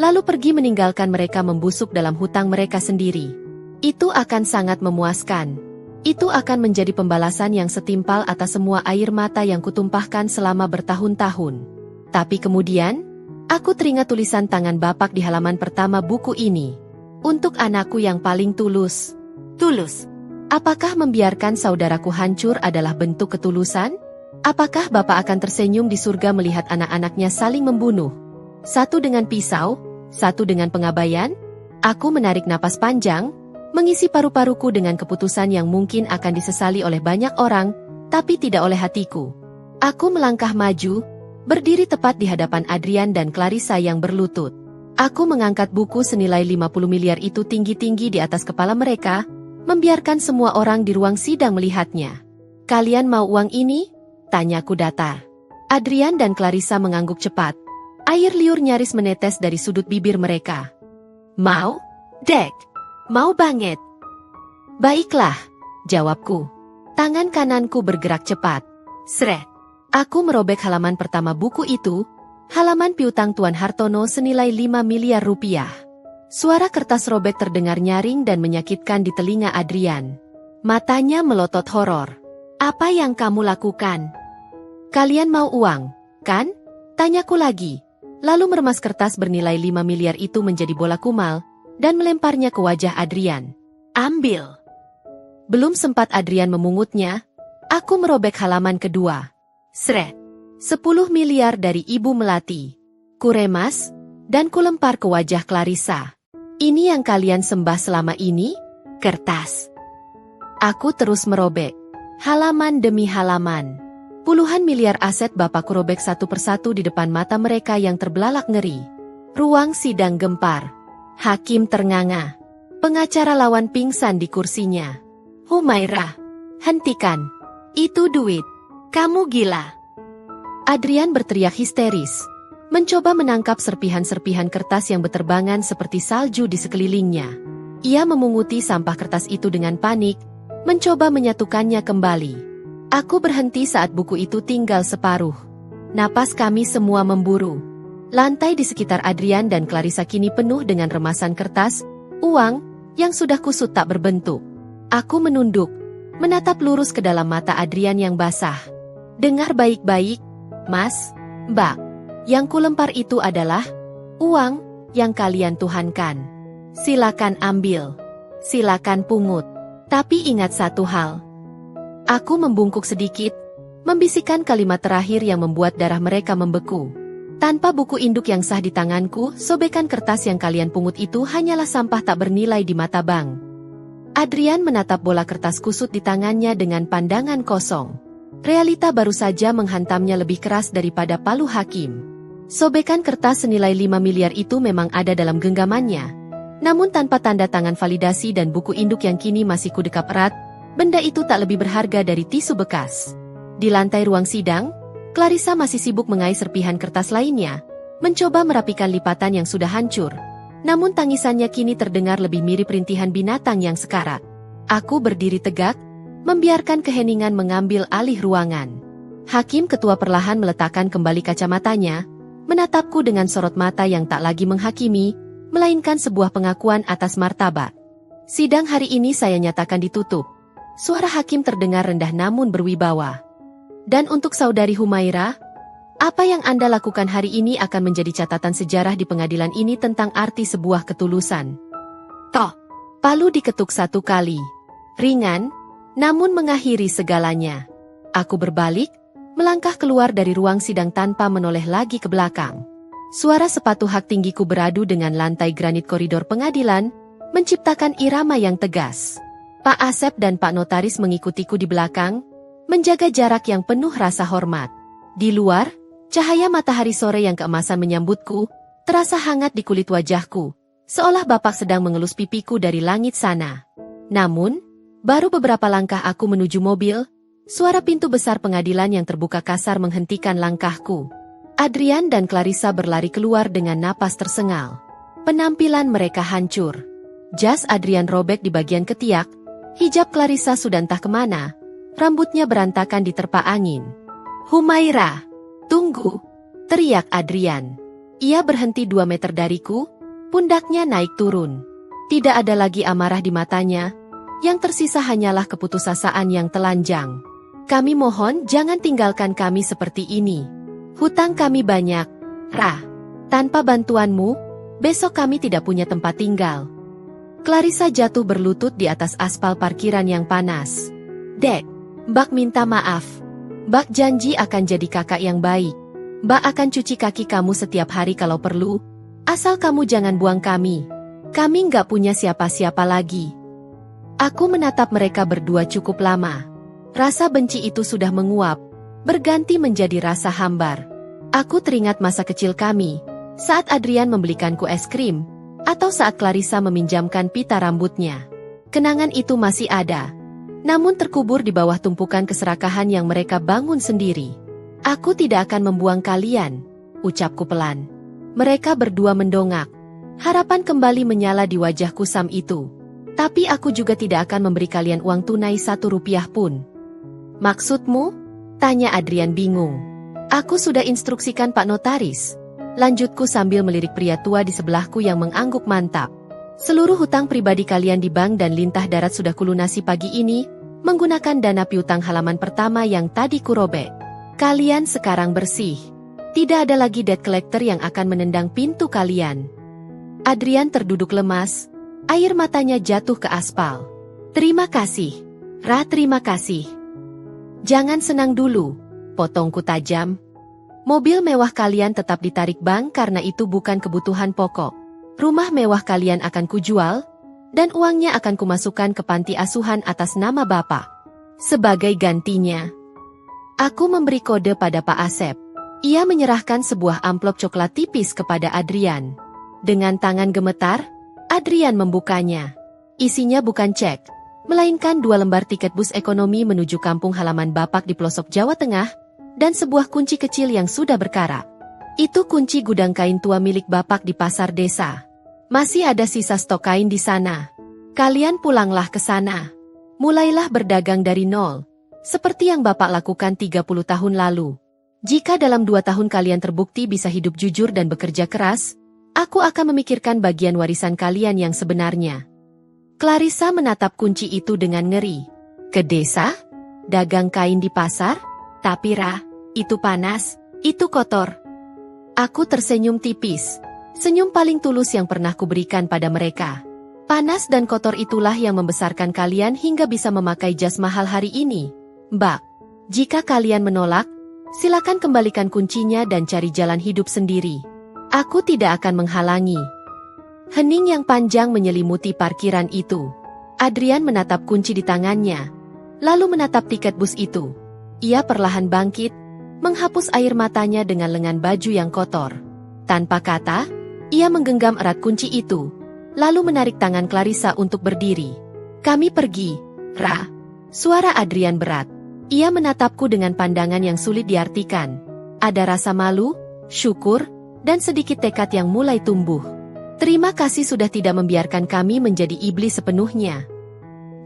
Lalu pergi meninggalkan mereka membusuk dalam hutang mereka sendiri. Itu akan sangat memuaskan. Itu akan menjadi pembalasan yang setimpal atas semua air mata yang kutumpahkan selama bertahun-tahun. Tapi kemudian, aku teringat tulisan tangan bapak di halaman pertama buku ini. Untuk anakku yang paling tulus. Tulus. Apakah membiarkan saudaraku hancur adalah bentuk ketulusan? Apakah Bapak akan tersenyum di surga melihat anak-anaknya saling membunuh? Satu dengan pisau, satu dengan pengabaian? Aku menarik napas panjang, mengisi paru-paruku dengan keputusan yang mungkin akan disesali oleh banyak orang, tapi tidak oleh hatiku. Aku melangkah maju, berdiri tepat di hadapan Adrian dan Clarissa yang berlutut. Aku mengangkat buku senilai 50 miliar itu tinggi-tinggi di atas kepala mereka, membiarkan semua orang di ruang sidang melihatnya. Kalian mau uang ini? Tanyaku datar. Adrian dan Clarissa mengangguk cepat. Air liur nyaris menetes dari sudut bibir mereka. Mau? Dek. Mau banget. Baiklah, jawabku. Tangan kananku bergerak cepat. Sret. Aku merobek halaman pertama buku itu, halaman piutang Tuan Hartono senilai 5 miliar rupiah. Suara kertas robek terdengar nyaring dan menyakitkan di telinga Adrian. Matanya melotot horor. Apa yang kamu lakukan? Kalian mau uang, kan? Tanyaku lagi. Lalu meremas kertas bernilai 5 miliar itu menjadi bola kumal, dan melemparnya ke wajah Adrian. Ambil. Belum sempat Adrian memungutnya, aku merobek halaman kedua. Sret. 10 miliar dari Ibu Melati. Kuremas, dan kulempar ke wajah Clarissa. Ini yang kalian sembah selama ini? Kertas. Aku terus merobek. Halaman demi halaman. Puluhan miliar aset Bapakku robek satu persatu di depan mata mereka yang terbelalak ngeri. Ruang sidang gempar. Hakim ternganga. Pengacara lawan pingsan di kursinya. Humaira, hentikan. Itu duit. Kamu gila. Adrian berteriak histeris. Mencoba menangkap serpihan-serpihan kertas yang berterbangan seperti salju di sekelilingnya. Ia memunguti sampah kertas itu dengan panik, mencoba menyatukannya kembali. Aku berhenti saat buku itu tinggal separuh. Napas kami semua memburu. Lantai di sekitar Adrian dan Clarissa kini penuh dengan remasan kertas, uang, yang sudah kusut tak berbentuk. Aku menunduk, menatap lurus ke dalam mata Adrian yang basah. Dengar baik-baik, Mas, Mbak. Yang kulempar itu adalah uang yang kalian tuhankan. Silakan ambil. Silakan pungut. Tapi ingat satu hal. Aku membungkuk sedikit, membisikkan kalimat terakhir yang membuat darah mereka membeku. Tanpa buku induk yang sah di tanganku, sobekan kertas yang kalian pungut itu hanyalah sampah tak bernilai di mata bank. Adrian menatap bola kertas kusut di tangannya dengan pandangan kosong. Realita baru saja menghantamnya lebih keras daripada palu hakim. Sobekan kertas senilai 5 miliar itu memang ada dalam genggamannya. Namun tanpa tanda tangan validasi dan buku induk yang kini masih kudekap erat, benda itu tak lebih berharga dari tisu bekas. Di lantai ruang sidang, Clarissa masih sibuk mengais serpihan kertas lainnya, mencoba merapikan lipatan yang sudah hancur. Namun tangisannya kini terdengar lebih mirip rintihan binatang yang sekarat. Aku berdiri tegak, membiarkan keheningan mengambil alih ruangan. Hakim ketua perlahan meletakkan kembali kacamatanya, menatapku dengan sorot mata yang tak lagi menghakimi, melainkan sebuah pengakuan atas martabat. Sidang hari ini saya nyatakan ditutup. Suara hakim terdengar rendah namun berwibawa. Dan untuk saudari Humaira, apa yang Anda lakukan hari ini akan menjadi catatan sejarah di pengadilan ini tentang arti sebuah ketulusan. Toh, palu diketuk satu kali. Ringan, namun mengakhiri segalanya. Aku berbalik, melangkah keluar dari ruang sidang tanpa menoleh lagi ke belakang. Suara sepatu hak tinggiku beradu dengan lantai granit koridor pengadilan, menciptakan irama yang tegas. Pak Asep dan Pak Notaris mengikutiku di belakang, menjaga jarak yang penuh rasa hormat. Di luar, cahaya matahari sore yang keemasan menyambutku, terasa hangat di kulit wajahku, seolah Bapak sedang mengelus pipiku dari langit sana. Namun, baru beberapa langkah aku menuju mobil, suara pintu besar pengadilan yang terbuka kasar menghentikan langkahku. Adrian dan Clarissa berlari keluar dengan napas tersengal. Penampilan mereka hancur. Jas Adrian robek di bagian ketiak, hijab Clarissa sudah entah kemana, rambutnya berantakan diterpa angin. Humaira, tunggu, teriak Adrian. Ia berhenti 2 meter dariku, pundaknya naik turun. Tidak ada lagi amarah di matanya, yang tersisa hanyalah keputusasaan yang telanjang. Kami mohon jangan tinggalkan kami seperti ini. Hutang kami banyak, Ra. Tanpa bantuanmu, besok kami tidak punya tempat tinggal. Clarissa jatuh berlutut di atas aspal parkiran yang panas. Dek, Mbak minta maaf. Mbak janji akan jadi kakak yang baik. Mbak akan cuci kaki kamu setiap hari kalau perlu. Asal kamu jangan buang kami. Kami nggak punya siapa-siapa lagi. Aku menatap mereka berdua cukup lama. Rasa benci itu sudah menguap, berganti menjadi rasa hambar. Aku teringat masa kecil kami, saat Adrian membelikanku es krim, atau saat Clarissa meminjamkan pita rambutnya. Kenangan itu masih ada, namun terkubur di bawah tumpukan keserakahan yang mereka bangun sendiri. Aku tidak akan membuang kalian, ucapku pelan. Mereka berdua mendongak. Harapan kembali menyala di wajah kusam itu. Tapi aku juga tidak akan memberi kalian uang tunai 1 rupiah pun. Maksudmu? Tanya Adrian bingung. Aku sudah instruksikan Pak Notaris. Lanjutku sambil melirik pria tua di sebelahku yang mengangguk mantap. Seluruh hutang pribadi kalian di bank dan lintah darat sudah kulunasi pagi ini, menggunakan dana piutang halaman pertama yang tadi kurobek. Kalian sekarang bersih. Tidak ada lagi debt collector yang akan menendang pintu kalian. Adrian terduduk lemas, air matanya jatuh ke aspal. Terima kasih. Terima kasih. Jangan senang dulu, potongku tajam. Mobil mewah kalian tetap ditarik bank karena itu bukan kebutuhan pokok. Rumah mewah kalian akan kujual, dan uangnya akan kumasukkan ke panti asuhan atas nama Bapak. Sebagai gantinya, aku memberi kode pada Pak Asep. Ia menyerahkan sebuah amplop coklat tipis kepada Adrian. Dengan tangan gemetar, Adrian membukanya. Isinya bukan cek, melainkan 2 lembar tiket bus ekonomi menuju kampung halaman Bapak di pelosok Jawa Tengah, dan sebuah kunci kecil yang sudah berkarat. Itu kunci gudang kain tua milik Bapak di pasar desa. Masih ada sisa stok kain di sana. Kalian pulanglah ke sana. Mulailah berdagang dari nol, seperti yang Bapak lakukan 30 tahun lalu. Jika dalam 2 tahun kalian terbukti bisa hidup jujur dan bekerja keras, aku akan memikirkan bagian warisan kalian yang sebenarnya. Clarissa menatap kunci itu dengan ngeri. Ke desa? Dagang kain di pasar? Tapi itu panas, itu kotor. Aku tersenyum tipis. Senyum paling tulus yang pernah kuberikan pada mereka. Panas dan kotor itulah yang membesarkan kalian hingga bisa memakai jas mahal hari ini. Mbak, jika kalian menolak, silakan kembalikan kuncinya dan cari jalan hidup sendiri. Aku tidak akan menghalangi. Hening yang panjang menyelimuti parkiran itu. Adrian menatap kunci di tangannya, lalu menatap tiket bus itu. Ia perlahan bangkit, menghapus air matanya dengan lengan baju yang kotor. Tanpa kata, ia menggenggam erat kunci itu, lalu menarik tangan Clarissa untuk berdiri. Kami pergi, Suara Adrian berat. Ia menatapku dengan pandangan yang sulit diartikan. Ada rasa malu, syukur, dan sedikit tekad yang mulai tumbuh. Terima kasih sudah tidak membiarkan kami menjadi iblis sepenuhnya.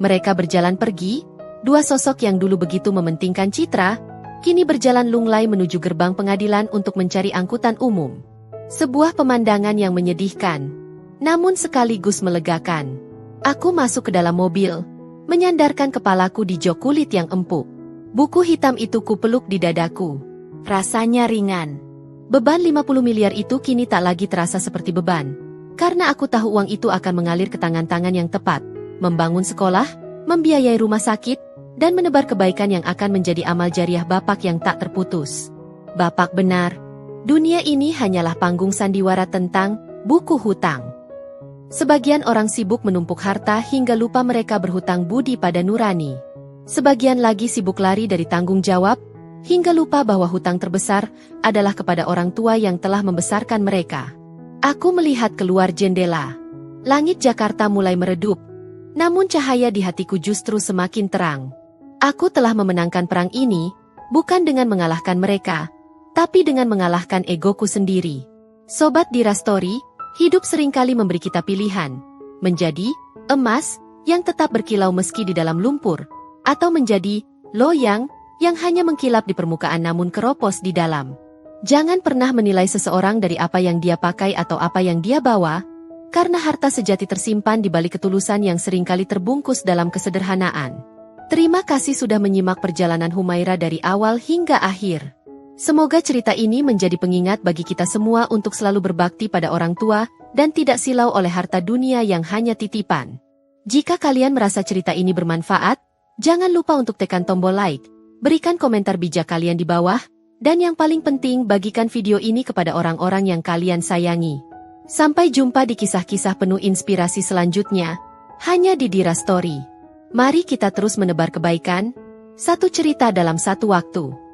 Mereka berjalan pergi. 2 sosok yang dulu begitu mementingkan citra, kini berjalan lunglai menuju gerbang pengadilan untuk mencari angkutan umum. Sebuah pemandangan yang menyedihkan, namun sekaligus melegakan. Aku masuk ke dalam mobil, menyandarkan kepalaku di jok kulit yang empuk. Buku hitam itu kupeluk di dadaku. Rasanya ringan. Beban 50 miliar itu kini tak lagi terasa seperti beban, karena aku tahu uang itu akan mengalir ke tangan-tangan yang tepat, membangun sekolah, membiayai rumah sakit, dan menebar kebaikan yang akan menjadi amal jariah Bapak yang tak terputus. Bapak benar, dunia ini hanyalah panggung sandiwara tentang buku hutang. Sebagian orang sibuk menumpuk harta hingga lupa mereka berhutang budi pada nurani. Sebagian lagi sibuk lari dari tanggung jawab, hingga lupa bahwa hutang terbesar adalah kepada orang tua yang telah membesarkan mereka. Aku melihat keluar jendela. Langit Jakarta mulai meredup, namun cahaya di hatiku justru semakin terang. Aku telah memenangkan perang ini, bukan dengan mengalahkan mereka, tapi dengan mengalahkan egoku sendiri. Sobat Dira Story, hidup seringkali memberi kita pilihan. Menjadi emas yang tetap berkilau meski di dalam lumpur, atau menjadi loyang yang hanya mengkilap di permukaan namun keropos di dalam. Jangan pernah menilai seseorang dari apa yang dia pakai atau apa yang dia bawa, karena harta sejati tersimpan di balik ketulusan yang seringkali terbungkus dalam kesederhanaan. Terima kasih sudah menyimak perjalanan Humaira dari awal hingga akhir. Semoga cerita ini menjadi pengingat bagi kita semua untuk selalu berbakti pada orang tua dan tidak silau oleh harta dunia yang hanya titipan. Jika kalian merasa cerita ini bermanfaat, jangan lupa untuk tekan tombol like, berikan komentar bijak kalian di bawah, dan yang paling penting bagikan video ini kepada orang-orang yang kalian sayangi. Sampai jumpa di kisah-kisah penuh inspirasi selanjutnya, hanya di Dira Story. Mari kita terus menebar kebaikan, satu cerita dalam satu waktu.